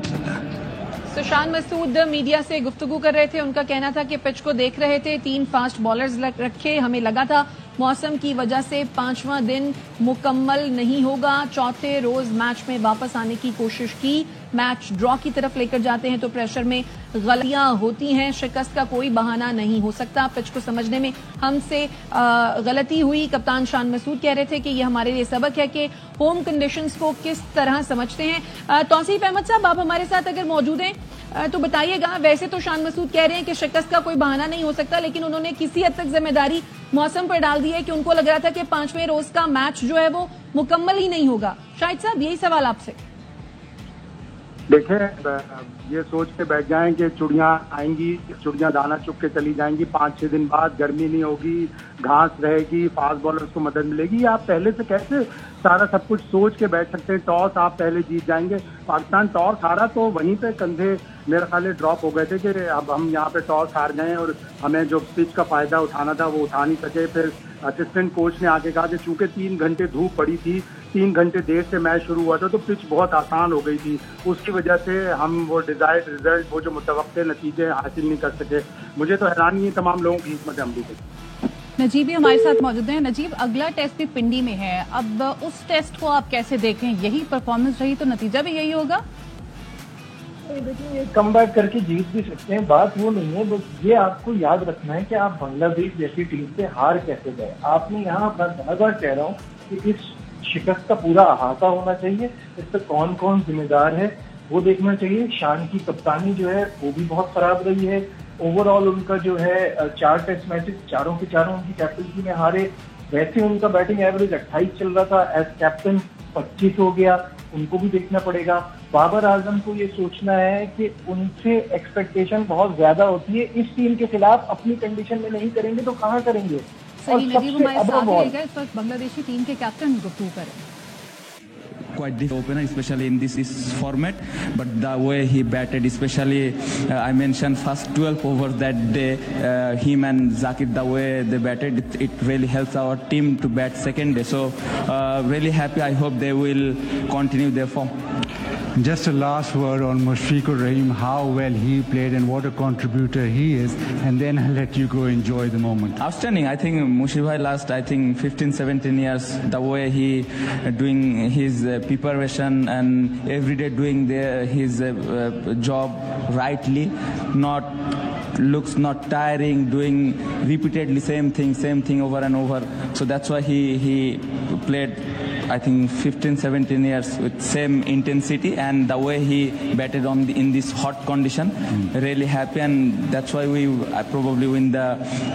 तो शान मसूद मीडिया से गुफ्तगू कर रहे थे। उनका कहना था कि पिच को देख रहे थे, 3 फास्ट बॉलर्स रखे, हमें लगा था मौसम की वजह से 5वां दिन मुकम्मल नहीं होगा। चौथे रोज मैच में वापस आने की कोशिश की, मैच ड्रॉ की तरफ लेकर जाते हैं तो प्रेशर में गलतियां होती हैं, शिकस्त का कोई बहाना नहीं हो सकता। पिच को समझने में हमसे गलती हुई। कप्तान शान मसूद कह रहे थे कि ये हमारे लिए सबक है कि होम कंडीशंस को किस तरह समझते हैं। तौसीफ अहमद साहब, आप हमारे साथ अगर मौजूद हैं तो बताइएगा। वैसे तो शान मसूद कह रहे हैं कि शिकस्त का कोई बहाना नहीं हो सकता, लेकिन उन्होंने किसी हद तक जिम्मेदारी मौसम पर डाल दी है कि उनको लग रहा था कि 5वें रोज का मैच जो है वो मुकम्मल ही नहीं होगा। शाहिद साहब, यही सवाल आपसे। देखिए, ये सोच के बैठ जाएं कि चिड़ियां आएंगी, चिड़ियां दाना चुग के चली जाएंगी, 5-6 दिन बाद गर्मी नहीं होगी, घास रहेगी, फास्ट बॉलर्स को मदद मिलेगी। आप पहले से कैसे सारा सब कुछ सोच के बैठ सकते हैं? टॉस आप पहले जीत जाएंगे। पाकिस्तान टॉस हारा तो वहीं पे कंधे मेरे ख्याल ड्रॉप हो गए थे कि अब हम यहाँ पे टॉस हार गए और हमें जो पिच का फायदा उठाना था वो उठा नहीं सके। फिर असिस्टेंट कोच ने आके कहा कि चूंकि 3 घंटे धूप पड़ी थी, 3 घंटे देर से मैच शुरू हुआ था, तो पिच बहुत आसान हो गई थी, उसकी वजह से हम वो डिजायर्ड रिजल्ट, वो जो मुतवक्के नतीजे हासिल नहीं कर सके। मुझे तो हैरानी है तमाम लोगों की हिम्मत अमली की। नजीब भी हमारे साथ मौजूद हैं। नजीब, अगला टेस्ट भी पिंडी में है, अब उस टेस्ट को आप कैसे देखें? यही परफॉर्मेंस रही तो नतीजा भी यही होगा? देखिए, ये कम बैक करके जीत भी सकते हैं, बात वो नहीं है। बस ये आपको याद रखना है कि आप बांग्लादेश जैसी टीम से हार कैसे गए। आपने यहाँ बार बार कह रहा हूँ कि इस शिकस्त का पूरा अहाता होना चाहिए, इस पर कौन कौन जिम्मेदार है वो देखना चाहिए। शान की कप्तानी जो है वो भी बहुत खराब रही है। ओवरऑल उनका जो है 4 टेस्ट मैचेस, चारों के चारों उनकी कैप्टनसी में हारे। वैसे उनका बैटिंग एवरेज 28 चल रहा था, एज कैप्टन 25 हो गया, उनको भी देखना पड़ेगा। बाबर आजम को ये सोचना है कि उनसे एक्सपेक्टेशन बहुत ज्यादा होती है, इस टीम के खिलाफ अपनी कंडीशन में नहीं करेंगे तो कहाँ करेंगे। सही, नजीब हमारे साथ रहेगा इस वक्त बांग्लादेशी टीम के कैप्टन गुफ्तगू करें। Quite difficult opener, especially in this format, but the way he batted, especially I mentioned first 12 overs that day, him and Zakir, the way they batted, it really helps our team to bat second day. So really happy. I hope they will continue their form. Just a last word on Mushfiqur Rahim, how well he played and what a contributor he is, and then I'll let you go enjoy the moment. Outstanding. I think Mushfiq bhai last 15-17 years, the way he doing his preparation and every day doing his job rightly, looks not tiring, doing repeatedly same thing over and over. So that's why he played, I think 15-17 years with same intensity, and the way he batted in this hot condition, really happy, and that's why we probably win the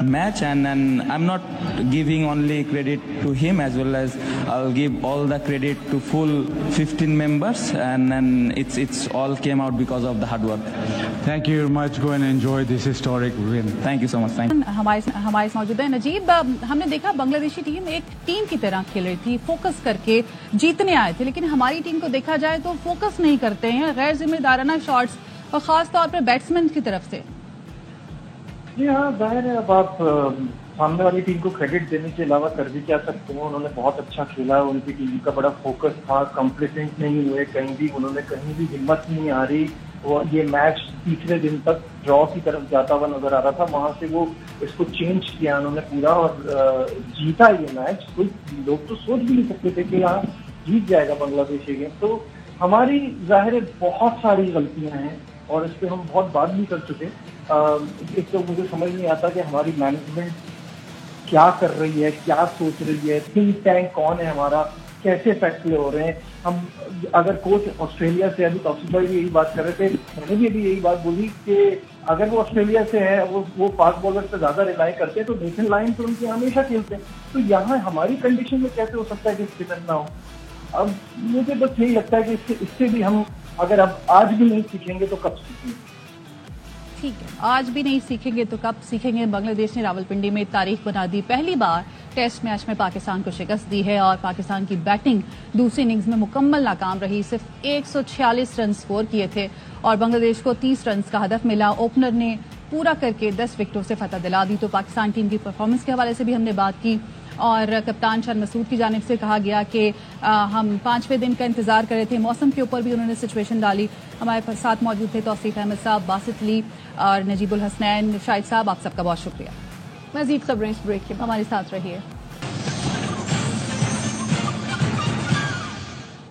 match. And I'm not giving only credit to him, as well as I'll give all the credit to full 15 members, and it's all came out because of the hard work. Thank you very much. Go and enjoy this historic win. Thank you so much. Thank you. हमारे मौजूद है नजीब। हमने देखा बांग्लादेशी टीम एक टीम की तरह खेल रही थी, फोकस करके जीतने आए थे, लेकिन हमारी टीम को देखा जाए तो फोकस नहीं करते हैं, गैर जिम्मेदाराना शॉट्स, और खास तौर पर बैट्समैन की तरफ से। जी हाँ, जाहिर है, अब आप सामने वाली टीम को क्रेडिट देने के अलावा कर भी क्या सकते हैं। उन्होंने बहुत अच्छा खेला, उनकी टीम का बड़ा फोकस था, कंप्लेसेंट नहीं हुए कहीं भी, उन्होंने कहीं भी हिम्मत नहीं हारी। वो ये मैच तीसरे दिन तक ड्रॉ की तरफ जाता हुआ नजर आ रहा था, वहां से वो इसको चेंज किया उन्होंने पूरा और जीता ये मैच। कोई लोग तो सोच भी नहीं सकते थे कि यहाँ जीत जाएगा बांग्लादेश ये गेम। तो हमारी जाहिर है बहुत सारी गलतियां हैं और इस पर हम बहुत बात भी कर चुके। एक तो मुझे समझ नहीं आता कि हमारी मैनेजमेंट क्या कर रही है, क्या सोच रही है, थिंक टैंक कौन है हमारा, कैसे फैसले हो रहे हैं। हम अगर कोच ऑस्ट्रेलिया से, अभी तौसीफ भाई भी यही बात कर रहे थे, मैंने भी अभी यही बात बोली कि अगर वो ऑस्ट्रेलिया से है, वो फास्ट बॉलर पे ज्यादा रिलाई करते हैं, तो नेशन लाइन तो उनकी हमेशा खेलते हैं। तो यहाँ हमारी कंडीशन में कैसे हो सकता है कि स्पिनर ना हो? अब मुझे बस यही लगता है कि इससे भी हम अगर अब आज भी नहीं सीखेंगे तो कब सीखेंगे? ठीक है, आज भी नहीं सीखेंगे तो कब सीखेंगे। बांग्लादेश ने रावलपिंडी में तारीख बना दी, पहली बार टेस्ट मैच में पाकिस्तान को शिकस्त दी है और पाकिस्तान की बैटिंग दूसरी इनिंग्स में मुकम्मल नाकाम रही। सिर्फ 146 रन स्कोर किए थे और बांग्लादेश को 30 रन का हदफ मिला। ओपनर ने पूरा करके 10 विकेटों से फतह दिला दी। तो पाकिस्तान टीम की परफॉर्मेंस के हवाले से भी हमने बात की और कप्तान शान मसूद की जानिब से कहा गया कि हम 5वें दिन का इंतजार कर रहे थे। मौसम के ऊपर भी उन्होंने सिचुएशन डाली। हमारे साथ मौजूद थे तौसीफ अहमद साहब, बासित अली और नजीबुल हसनैन। शाहिद साहब, आप सबका बहुत शुक्रिया। मजीद खबरें इस ब्रेक के बाद हमारे साथ रहिए।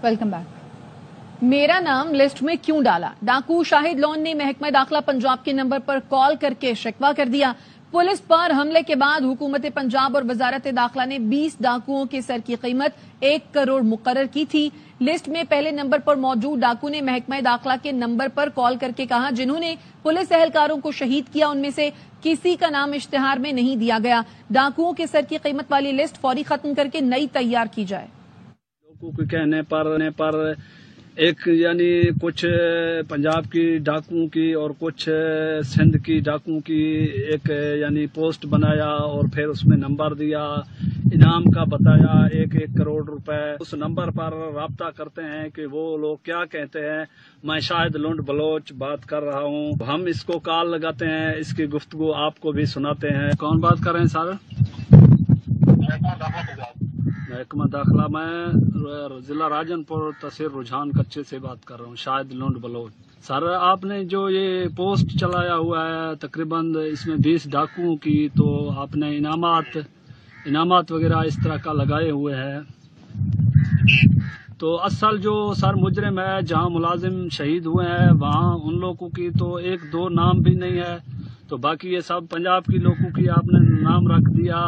Welcome back. मेरा नाम लिस्ट में क्यों डाला? डाकू शाहिद लोन ने महकमा दाखिला पंजाब के नंबर पर कॉल करके शिकवा कर दिया। पुलिस पर हमले के बाद हुकूमत पंजाब और वजारत दाखिला ने 20 डाकुओं के सर की कीमत 1 करोड़ मुकर्रर की थी। लिस्ट में पहले नंबर पर मौजूद डाकू ने महकमा दाखिला के नंबर पर कॉल करके कहा जिन्होंने पुलिस एहलकारों को शहीद किया उनमें से किसी का नाम इश्तिहार में नहीं दिया गया। डाकुओं के सर की कीमत वाली लिस्ट फौरी खत्म करके नई तैयार की जाए। लोगों के कहने पर एक यानी कुछ पंजाब की डाकुओं की और कुछ सिंध की डाकुओं की एक यानी पोस्ट बनाया और फिर उसमें नंबर दिया, इनाम का बताया 1-1 करोड़ रुपए। उस नंबर पर राब्ता करते हैं कि वो लोग क्या कहते हैं। मैं शाहिद लुंड बलोच बात कर रहा हूँ। हम इसको कॉल लगाते हैं, इसकी गुफ्तगू आपको भी सुनाते हैं। कौन बात कर रहे हैं सर? महकमा दाखिला, मैं जिला राजनपुर तहसील रुझान कच्चे से बात कर रहा हूँ, शाहिद लुंड बलोच। सर, आपने जो ये पोस्ट चलाया हुआ है तकरीबन इसमें 20 डाकुओं की, तो आपने इनामात वगैरह इस तरह का लगाए हुए हैं। तो असल जो सर मुजरिम है, जहाँ मुलाजिम शहीद हुए हैं वहाँ उन लोगों की तो 1-2 नाम भी नहीं है, तो बाकी ये सब पंजाब की लोगों की आपने नाम रख दिया।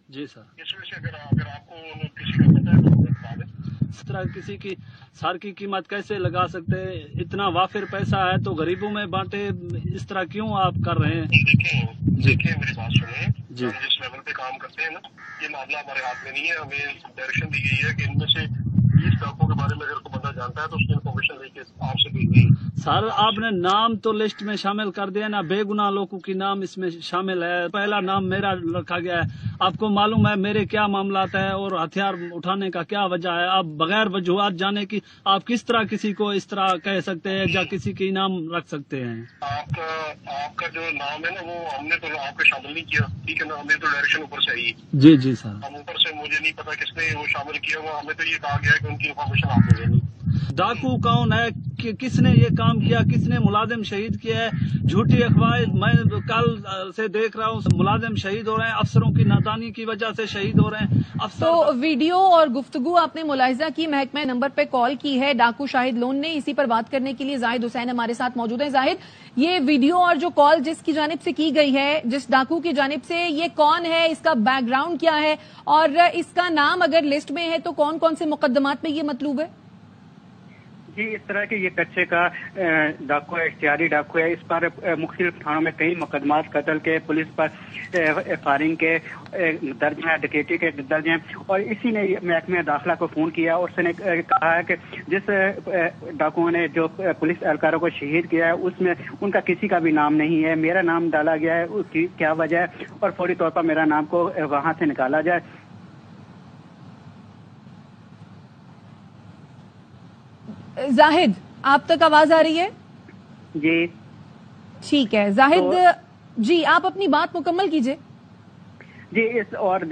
जी सर, इस वजह से अगर आपको किसी का पता है तो बता दें। इस तरह किसी की सर की कीमत कैसे लगा सकते हैं? इतना वाफिर पैसा है तो गरीबों में बांटे, इस तरह क्यों आप कर रहे हैं? देखिए मेरी बात सुनिए जी। हम जिस लेवल पे काम करते हैं ना, ये मामला हमारे हाथ में नहीं है। हमें डायरेक्शन दी गई है कि इनमें से 20 डाकुओं के बारे में अगर कोई बंदा जानता है तो उसकी इन्फॉर्मेशन लेके आपसे भेज दी। सर, आपने नाम तो लिस्ट में शामिल कर दिया ना, बेगुनाह लोगों की नाम इसमें शामिल है। पहला नाम मेरा रखा गया है। आपको मालूम है मेरे क्या मामलात है और हथियार उठाने का क्या वजह है। आप बगैर वजूहात जाने की आप किस तरह किसी को इस तरह कह सकते हैं या किसी के नाम रख सकते हैं? आपका जो नाम है ना, वो हमने तो आपको शामिल नहीं किया, ठीक है ना। हमें तो डायरेक्शन ऊपर से आई। जी जी सर, हम ऊपर से, मुझे नहीं पता किसने वो शामिल किया हुआ। हमें तो ये कहा गया है कि उनकी इन्फॉर्मेशन आपको देनी। डाकू कौन है, किसने ये काम किया, किसने मुलाजिम शहीद किया है? झूठी अफवाह मैं कल से देख रहा हूँ, मुलाजिम शहीद हो रहे हैं, अफसरों की नादानी की वजह से शहीद हो रहे हैं। तो वीडियो और गुफ्तगू आपने मुलाहिजा की, महकमा नंबर पे कॉल की है डाकू शाहिद लोन ने। इसी पर बात करने के लिए जाहिद हुसैन हमारे साथ मौजूद है। जाहिद, ये वीडियो और जो कॉल जिसकी जानिब से की गई है, जिस डाकू की जानिब से, ये कौन है, इसका बैकग्राउंड क्या है और इसका नाम अगर लिस्ट में है तो कौन कौन से मुकदमात में ये मतलूब है? जी, इस तरह के ये कच्चे का डाकू है, इख्तियारी डाकू है। इस पर मुख्तलिफ थानों में कई मुकदमात कत्ल के, पुलिस पर फायरिंग के दर्ज हैं, डकैती के दर्ज हैं। और इसी ने महकमे दाखिला को फोन किया और उसने कहा है कि जिस डाकुओं ने जो पुलिस एहलकारों को शहीद किया है उसमें उनका किसी का भी नाम नहीं है। मेरा नाम डाला गया है, उसकी क्या वजह है और फौरी तौर पर मेरा नाम को वहां से निकाला जाए। जाहिद, आप तक आवाज आ रही है? जी ठीक है जाहिद, जी आप अपनी बात मुकम्मल कीजिए। जी, इस और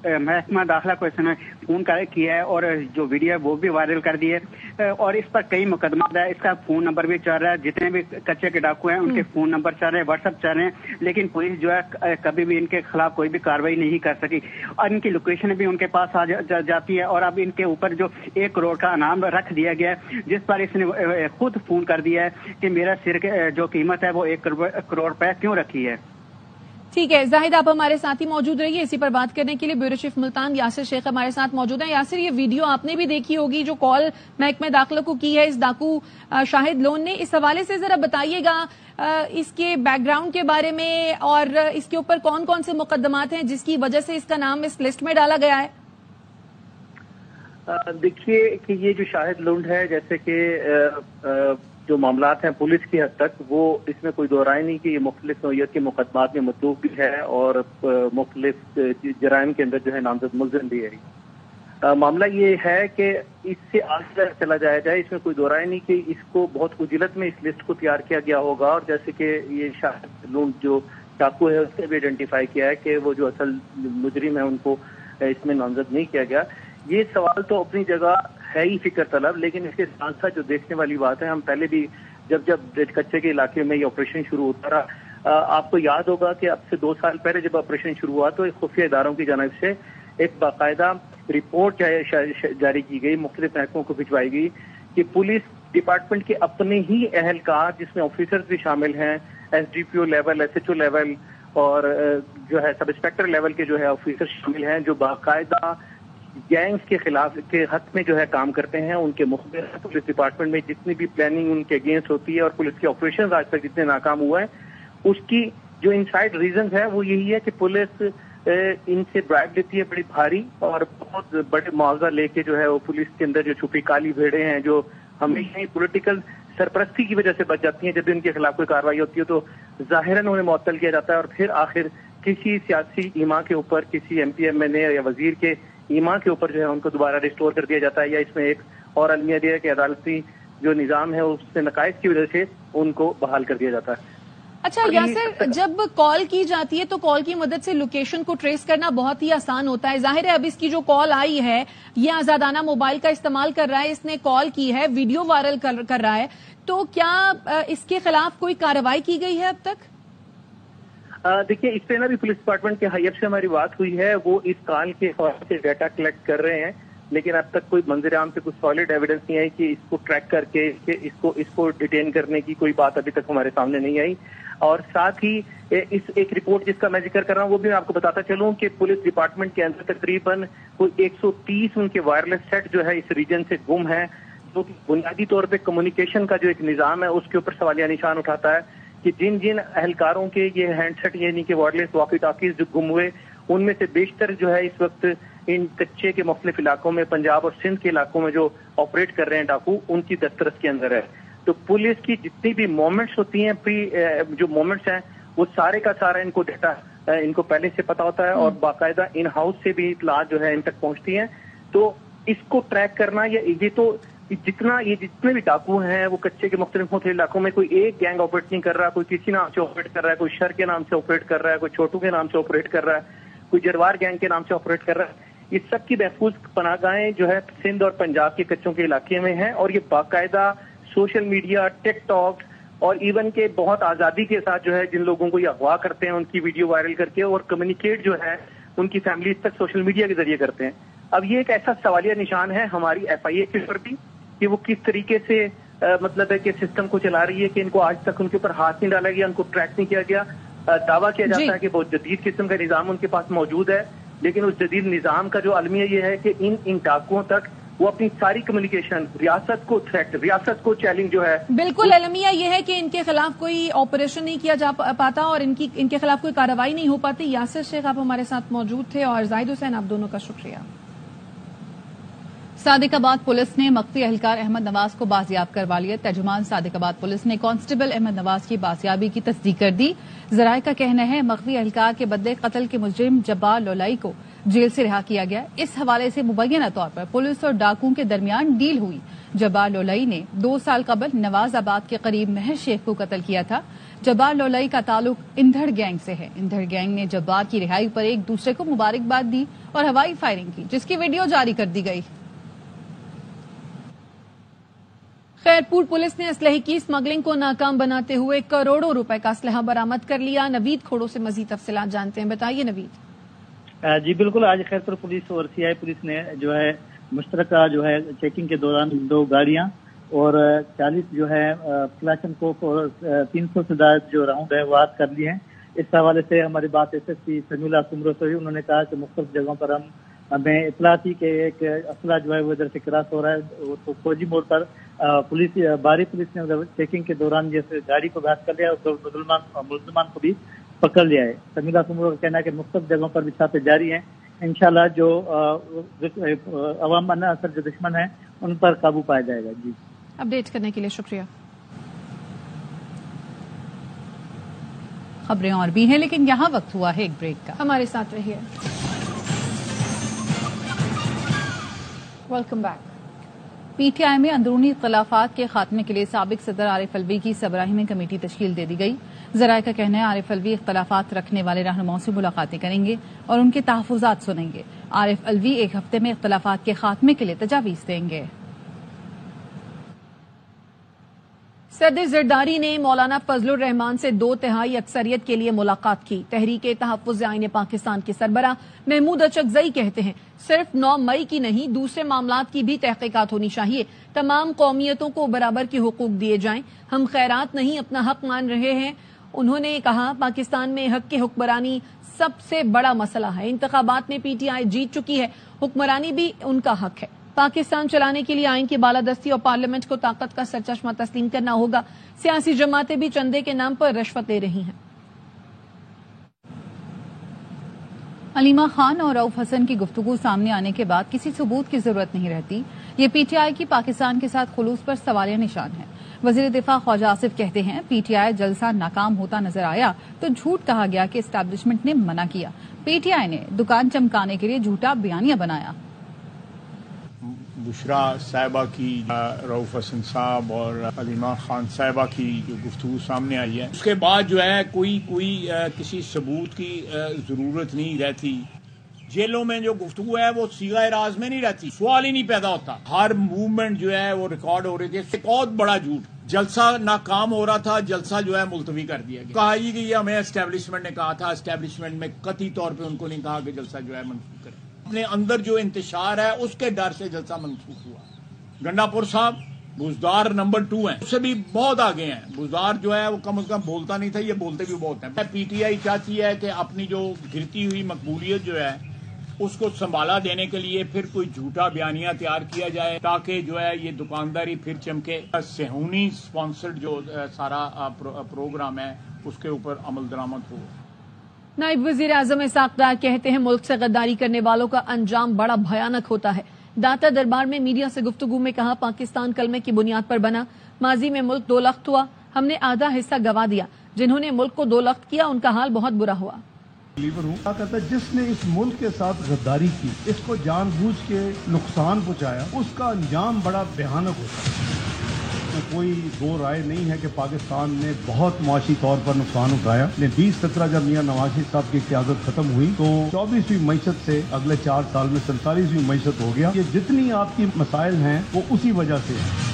महकमा दाखिला को इसने फोन किया है और जो वीडियो है वो भी वायरल कर दी है और इस पर कई मुकदमा है। इसका फोन नंबर भी चल रहा है, जितने भी कच्चे के डाकू हैं उनके फोन नंबर चल रहे हैं, व्हाट्सएप चल रहे हैं, लेकिन पुलिस जो है कभी भी इनके खिलाफ कोई भी कार्रवाई नहीं कर सकी और इनकी लोकेशन भी उनके पास आ जाती है। और अब इनके ऊपर जो 1 करोड़ का इनाम रख दिया गया है, जिस पर इसने खुद फोन कर दिया है कि मेरा सिर जो कीमत है वो 1 करोड़ रुपए क्यों रखी है। ठीक है जाहिद, आप हमारे साथ ही मौजूद रहिए। इसी पर बात करने के लिए ब्यूरो चीफ मुल्तान यासिर शेख हमारे साथ मौजूद है। यासिर, ये वीडियो आपने भी देखी होगी जो कॉल महकमे दाखिला को की है इस डाकू शाहिद लोन ने, इस हवाले से जरा बताइएगा इसके बैकग्राउंड के बारे में और इसके ऊपर कौन कौन से मुकदमात हैं जिसकी वजह से इसका नाम इस लिस्ट में डाला गया है। देखिए कि ये जो शाहिद लुंड है, जैसे कि जो मामलात हैं पुलिस की हद तक, वो इसमें कोई दो राय नहीं कि ये मुख्तलिफ नौयत के मुकदमात में मतलूब भी है और मुख्तलिफ जराइम के अंदर जो है नामजद मुलजिम भी है। मामला ये है कि इससे आगे चला जाया जाए, इसमें कोई दो राय नहीं कि इसको बहुत उजिलत में इस लिस्ट को तैयार किया गया होगा। और जैसे कि ये शाहिद लुंड जो डाकू है उससे भी आइडेंटिफाई किया है कि वो जो असल मुजरिम है उनको इसमें नामजद नहीं किया गया। ये सवाल तो अपनी जगह है ही फिक्र तलब, लेकिन इसके साथ साथ जो देखने वाली बात है, हम पहले भी जब कच्चे के इलाके में ये ऑपरेशन शुरू होता रहा, आपको याद होगा कि अब से 2 साल पहले जब ऑपरेशन शुरू हुआ तो खुफिया इदारों की जानिब से एक बाकायदा रिपोर्ट जारी की गई, मुख्तलिफ महकमों को भिजवाई गई कि पुलिस डिपार्टमेंट के अपने ही अहलकार, जिसमें ऑफिसर्स भी शामिल हैं, SDPO लेवल, SHO लेवल और जो है सब इंस्पेक्टर लेवल के जो है ऑफिसर शामिल हैं, जो बाकायदा गैंग्स के खिलाफ के हक में जो है काम करते हैं। उनके मुखबिर पुलिस डिपार्टमेंट में जितनी भी प्लानिंग उनके अगेंस्ट होती है और पुलिस के ऑपरेशन आज तक जितने नाकाम हुए हैं, उसकी जो इनसाइड रीजन है वो यही है कि पुलिस इनसे ब्राइब लेती है बड़ी भारी, और बहुत बड़े मुआवजा लेके जो है वो पुलिस के अंदर जो छुपी काली भेड़ें हैं जो हमेशा ही पॉलिटिकल सरपरस्ती की वजह से बच जाती हैं, जब भी उनके खिलाफ कोई कार्रवाई होती है तो जाहिरन उन्हें मुअत्तल किया जाता है और फिर आखिर किसी सियासी ईमा के ऊपर, किसी MP MNA या वजीर के ईमा के ऊपर जो है उनको दोबारा रिस्टोर कर दिया जाता है, या इसमें एक और अलमिया दिया है कि अदालती जो निज़ाम है उससे नकाइज की वजह से उनको बहाल कर दिया जाता है। अच्छा यासिर, जब कॉल की जाती है तो कॉल की मदद से लोकेशन को ट्रेस करना बहुत ही आसान होता है। जाहिर है अब इसकी जो कॉल आई है ये आजादाना मोबाइल का इस्तेमाल कर रहा है, इसने कॉल की है, वीडियो वायरल कर रहा है, तो क्या इसके खिलाफ कोई कार्रवाई की गई है अब तक? देखिए, इस पे ना भी पुलिस डिपार्टमेंट के हाईएफ से हमारी बात हुई है, वो इस कॉल के हवाले से डाटा कलेक्ट कर रहे हैं, लेकिन अब तक कोई मंजर आम से कुछ सॉलिड एविडेंस नहीं आई कि इसको ट्रैक करके इसको डिटेन करने की कोई बात अभी तक हमारे सामने नहीं आई। और साथ ही इस एक रिपोर्ट जिसका मैं जिक्र कर रहा हूँ वो भी मैं आपको बताता चलूं कि पुलिस डिपार्टमेंट के अंदर तकरीबन कोई 130 उनके वायरलेस सेट जो है इस रीजन से गुम है, जो कि बुनियादी तौर पे कम्युनिकेशन का जो एक निज़ाम है उसके ऊपर सवालिया निशान उठाता है कि जिन जिन अहलकारों के ये हैंडसेट यानी कि वायरलेस वॉकी टॉकीज जो गुम हुए, उनमें से बेशतर जो है इस वक्त इन कच्चे के मुख्तलिफ इलाकों में, पंजाब और सिंध के इलाकों में जो ऑपरेट कर रहे हैं डाकू, उनकी दस्तरस के अंदर है। तो पुलिस की जितनी भी मोमेंट्स होती हैं, जो मोमेंट्स हैं, वो सारे का सारा इनको डाटा इनको पहले से पता होता है और बाकायदा इन हाउस से भी इत्तलात जो है इन तक पहुंचती हैं। तो इसको ट्रैक करना, ये तो जितने भी डाकू हैं वो कच्चे के मुख्तलिफ इलाकों में कोई एक गैंग ऑपरेट नहीं कर रहा, कोई किसी नाम से ऑपरेट कर रहा है, कोई शर के नाम से ऑपरेट कर रहा है, कोई छोटू के नाम से ऑपरेट कर रहा है, कोई जरवार गैंग के नाम से ऑपरेट कर रहा है। ये सब की महफूज पनाहगाहें जो है सिंध और पंजाब के कच्चों के इलाके में हैं और ये बाकायदा सोशल मीडिया, टिकटॉक और इवन के बहुत आजादी के साथ जो है जिन लोगों को ये अगवा करते हैं उनकी वीडियो वायरल करके और कम्युनिकेट जो है उनकी फैमिली तक सोशल मीडिया के जरिए करते हैं। अब ये एक ऐसा सवालिया निशान है हमारी FIA के ऊपर भी कि वो किस तरीके से मतलब है कि सिस्टम को चला रही है कि इनको आज तक उनके ऊपर हाथ नहीं डाला गया, उनको ट्रैक नहीं किया गया। दावा किया जाता है कि बहुत जदीद किस्म का निज़ाम उनके पास मौजूद है, लेकिन उस जदीद निज़ाम का जो अलमिया ये है कि इन डाकुओं तक वो अपनी सारी कम्युनिकेशन रियासत को थ्रेट, रियासत को चैलेंज जो है, बिल्कुल अलमिया ये है कि इनके खिलाफ कोई ऑपरेशन नहीं किया जा पाता और इनके खिलाफ कोई कार्रवाई नहीं हो पाती। यासिर शेख आप हमारे साथ मौजूद थे और जाहिद हुसैन, आप दोनों का शुक्रिया। सादिकाबाद पुलिस ने मख्फी एहलकार अहमद नवाज को बाजियाब करवा लिया। तर्जुमान सादिकाबाद पुलिस ने कांस्टेबल अहमद नवाज की बाजियाबी की तस्दीक कर दी। जराये का कहना है मख्फी एहलकार के बदले कत्ल के मुजरिम जब्बार लोलाई को जेल से रिहा किया गया। इस हवाले से मुबैना तौर पर पुलिस और डाकुओं के दरमियान डील हुई। जब्बार लोलाई ने 2 साल कबल नवाजाबाद के करीब महर शेख को कत्ल किया था। जब्बार लोलाई का ताल्लुक इंधड़ गैंग से है। इंधड़ गैंग ने जब्बार की रिहाई पर एक दूसरे को मुबारकबाद दी और हवाई फायरिंग की, जिसकी वीडियो जारी कर दी गई। खैरपुर पुलिस ने असलहे की स्मगलिंग को नाकाम बनाते हुए करोड़ों रुपए का असलहा बरामद कर लिया। नवीद खोड़ो से मजीद तफसीलात जानते हैं, बताइए नवीद। जी बिल्कुल, आज खैरपुर पुलिस और CI पुलिस ने जो है मुश्तरका जो है चेकिंग के दौरान 2 गाड़ियां और 40 जो है क्लाशन को 300 से ज्यादा जो राउंड है वो हाथ कर लिए हैं। इस हवाले से हमारी बात SSP समीला सुमरो से हुई। उन्होंने कहा कि मुख्तलिफ जगहों पर हमें इतला थी कि एक असला जो है वो इधर से क्रॉस हो रहा है, तो फौजी मोड़ पर बारी पुलिस ने चेकिंग के दौरान जैसे गाड़ी को घात कर लिया और मुलजमान को भी पकड़ लिया है। समीला सुमरो का कहना है कि मुख्तलिफ जगहों पर भी छापे जारी हैं। इंशाल्लाह जो अवाम असर जो दुश्मन है उन पर काबू पाया जाएगा। जी, अपडेट करने के लिए शुक्रिया। खबरें और भी हैं लेकिन यहाँ वक्त हुआ है एक ब्रेक का, हमारे साथ रहिए। Welcome back. पीटीआई में अंदरूनी इख्तलाफात के खात्मे के लिए साबिक सदर आरिफ अलवी की सबराही में कमेटी तश्कील दे दी गई। ज़राए का कहना है आरिफ अलवी इख्तलाफात रखने वाले रहनुमाओं से मुलाकातें करेंगे और उनके तहफ़्फ़ुज़ात सुनेंगे। आरिफ अलवी एक हफ्ते में इख्तलाफात के खात्मे के लिए तजावीज़ देंगे। सदर जरदारी ने मौलाना फजलुर रहमान से 2/3 अक्सरियत के लिए मुलाकात की। तहरीके तहफ़्फ़ुज़ आईन पाकिस्तान के सरबरा महमूद अचकज़ई कहते हैं सिर्फ 9 मई की नहीं दूसरे मामलात की भी तहक़ीक़ात होनी चाहिए। तमाम कौमियतों को बराबर के हुकूक दिए जाएं। हम खैरात नहीं अपना हक मान रहे हैं। उन्होंने कहा पाकिस्तान में हक की हुक्मरानी सबसे बड़ा मसला है। इंतखाबात में पीटीआई जीत चुकी है, हुक्मरानी भी उनका हक है। पाकिस्तान चलाने के लिए आइन की बालादस्ती और पार्लियामेंट को ताकत का सरचश्मा तस्लीम करना होगा। सियासी जमातें भी चंदे के नाम पर रिश्वत ले रही हैं। अलीमा खान और रऊफ हसन की गुफ्तगू सामने आने के बाद किसी सबूत की जरूरत नहीं रहती। ये पीटीआई की पाकिस्तान के साथ खुलूस पर सवालिया निशान है। वजीर दिफा ख्वाजा आसिफ कहते हैं पीटीआई जलसा नाकाम होता नजर आया तो झूठ कहा गया कि एस्टैब्लिशमेंट ने मना किया। पीटीआई ने दुकान चमकाने के लिए झूठा बयानिया बनाया। बुशरा साहिबा की, रऊफ हसन साहब और अलीमा खान साहिबा की जो गुफ्तगू सामने आई है उसके बाद जो है कोई किसी सबूत की जरूरत नहीं रहती। जेलों में जो गुफ्तगू है वो सीगा राज में नहीं रहती, सवाल ही नहीं पैदा होता। हर मूवमेंट जो है वो रिकॉर्ड हो रही थी। एक और बड़ा झूठ, जलसा नाकाम हो रहा था, जलसा जो है मुलतवी कर दिया गया। कहा ही कि हमें एस्टेब्लिशमेंट ने कहा था, एस्टेब्लिशमेंट में कतई तौर पे उनको नहीं कहा कि जलसा जो है मनसूख करें। अपने अंदर जो इंतशार है उसके डर से जलसा मनसूख हुआ। गंडापुर साहब बुजदार नंबर 2 हैं, उससे भी बहुत आगे हैं। बुजदार जो है वो कम से कम बोलता नहीं था, ये बोलते भी बहुत हैं। पीटीआई चाहती है कि अपनी जो गिरती हुई मकबूलियत जो है उसको संभाला देने के लिए फिर कोई झूठा बयानिया तैयार किया जाए ताकि जो है ये दुकानदारी फिर चमके। सेहूनी स्पॉन्सर्ड जो सारा प्रोग्राम है उसके ऊपर अमल दरामद हो। नायब वजीर आजम इसाक डार कहते हैं मुल्क से गद्दारी करने वालों का अंजाम बड़ा भयानक होता है। दाता दरबार में मीडिया से गुफ्तगू में कहा पाकिस्तान कलमे की बुनियाद पर बना। माजी में मुल्क 2 लख्त हुआ, हमने आधा हिस्सा गवा दिया। जिन्होंने मुल्क को 2 लख्त किया उनका हाल बहुत बुरा हुआ। क्या कहता है जिसने इस मुल्क के साथ गद्दारी की, इसको जानबूझ के नुकसान पहुंचाया, उसका अंजाम बड़ा भयानक होता है। कोई दो राय नहीं है कि पाकिस्तान ने बहुत मुआशी तौर पर नुकसान उठाया। 2017 जब मियां नवाज शरीफ साहब की क़यादत खत्म हुई तो 24वीं मईशत से अगले 4 साल में 47वीं मईशत हो गया। ये जितनी आपकी मसाइल हैं वो उसी वजह से है।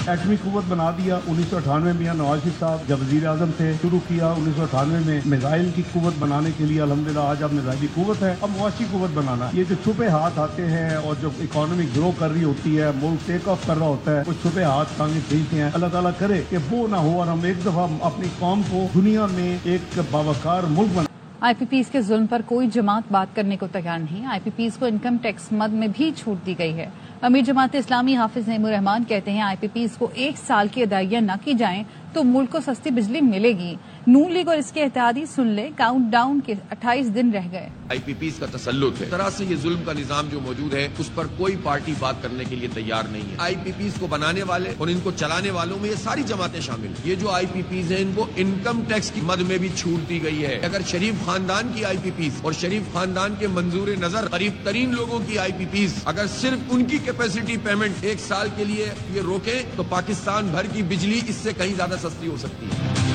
एटमी कुव्वत बना दिया 1998 में मियां नवाज शरीफ साहब जब वजीर आजम थे, शुरू किया 1998 में मिसाइल की कुव्वत बनाने के लिए। अल्हम्दुलिल्लाह आज अब मिसाइली कुव्वत है, अब मुआशी कुव्वत बनाना। ये जो छुपे हाथ आते हैं और जो इकोनॉमी ग्रो कर रही होती है, मुल्क टेक ऑफ कर रहा होता है, वो छुपे हाथ टांगे खींचते हैं। अल्लाह ताला करे कि वो ना हो और हम एक दफा अपनी कौम को दुनिया में एक बावकार मुल्क बना। आईपीपीज के जुल्म पर कोई जमात बात करने को तैयार नहीं। आईपीपीज को इनकम टैक्स मद में भी छूट दी गई है। अमीर जमात इस्लामी हाफिज नईमुर रहमान कहते हैं आईपीपीज को 1 साल की अदाइयां न की जाएं तो मुल्क को सस्ती बिजली मिलेगी। नून लीग और इसके इत्तेहादी सुन ले, काउंटडाउन के 28 दिन रह गए। आईपीपीज का तसल्लुत है। तरह से ये जुल्म का निजाम जो मौजूद है उस पर कोई पार्टी बात करने के लिए तैयार नहीं है। आईपीपीज को बनाने वाले और इनको चलाने वालों में ये सारी जमातें शामिल हैं। ये जो आईपीपीज हैं इनको इनकम टैक्स की मद में भी छूट दी गई है। अगर शरीफ खानदान की आईपीपीज और शरीफ खानदान के मंजूर नजर करीब तरीन लोगों की आईपीपीज अगर सिर्फ उनकी कैपेसिटी पेमेंट 1 साल के लिए ये रोके तो पाकिस्तान भर की बिजली इससे कहीं ज्यादा सस्ती हो सकती है।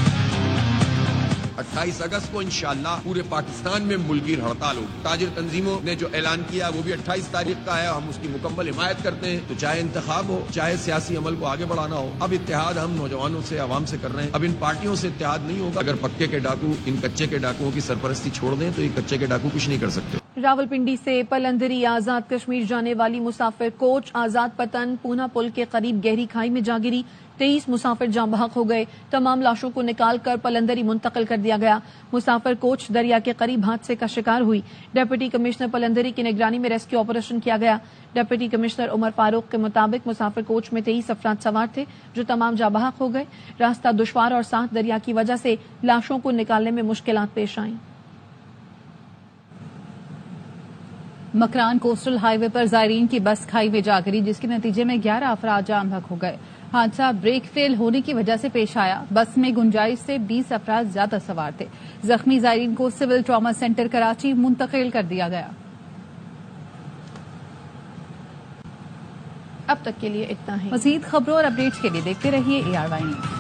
28 अगस्त को इंशाअल्लाह पूरे पाकिस्तान में मुल्की हड़ताल होगी। ताजिर तंजीमों ने जो ऐलान किया वो भी 28 तारीख का है। हम उसकी मुकम्मल हिमायत करते हैं। तो चाहे इंतखाब हो, चाहे सियासी अमल को आगे बढ़ाना हो, अब इत्तेहाद हम नौजवानों से, आवाम से कर रहे हैं। अब इन पार्टियों से इत्तेहाद नहीं होगा। अगर पक्के के डाकू इन कच्चे के डाकुओं की सरपरस्ती छोड़ दें तो ये कच्चे के डाकू कुछ नहीं कर सकते। रावलपिंडी से पलंदरी आजाद कश्मीर जाने वाली मुसाफिर कोच आजाद पतन पूना पुल के करीब गहरी खाई में जा गिरी। 23 मुसाफिर जाँ बहक हो गए। तमाम लाशों को निकालकर पलंदरी मुंतकिल कर दिया गया। मुसाफिर कोच दरिया के करीब हादसे का शिकार हुई। डिप्टी कमिश्नर पलंदरी की निगरानी में रेस्क्यू ऑपरेशन किया गया। डिप्टी कमिश्नर उमर फारूक के मुताबिक मुसाफिर कोच में 23 अफराद सवार थे जो तमाम जाँ बहक हो गए। रास्ता दुश्वार और साथ दरिया की वजह से लाशों को निकालने में मुश्किलात पेश आईं। मकरान कोस्टल हाईवे पर जायरीन की बस खाई में जा गिरी जिसके नतीजे में 11 अफराद जान बहक हो गए। हादसा ब्रेक फेल होने की वजह से पेश आया। बस में गुंजाइश से 20 अफराद ज्यादा सवार थे। जख्मी जायरीन को सिविल ट्रॉमा सेंटर कराची मुंतकिल कर दिया गया। अब तक के लिए इतना ही। मजीद खबरों और अपडेट्स के लिए देखते रहिए ARY न्यूज़।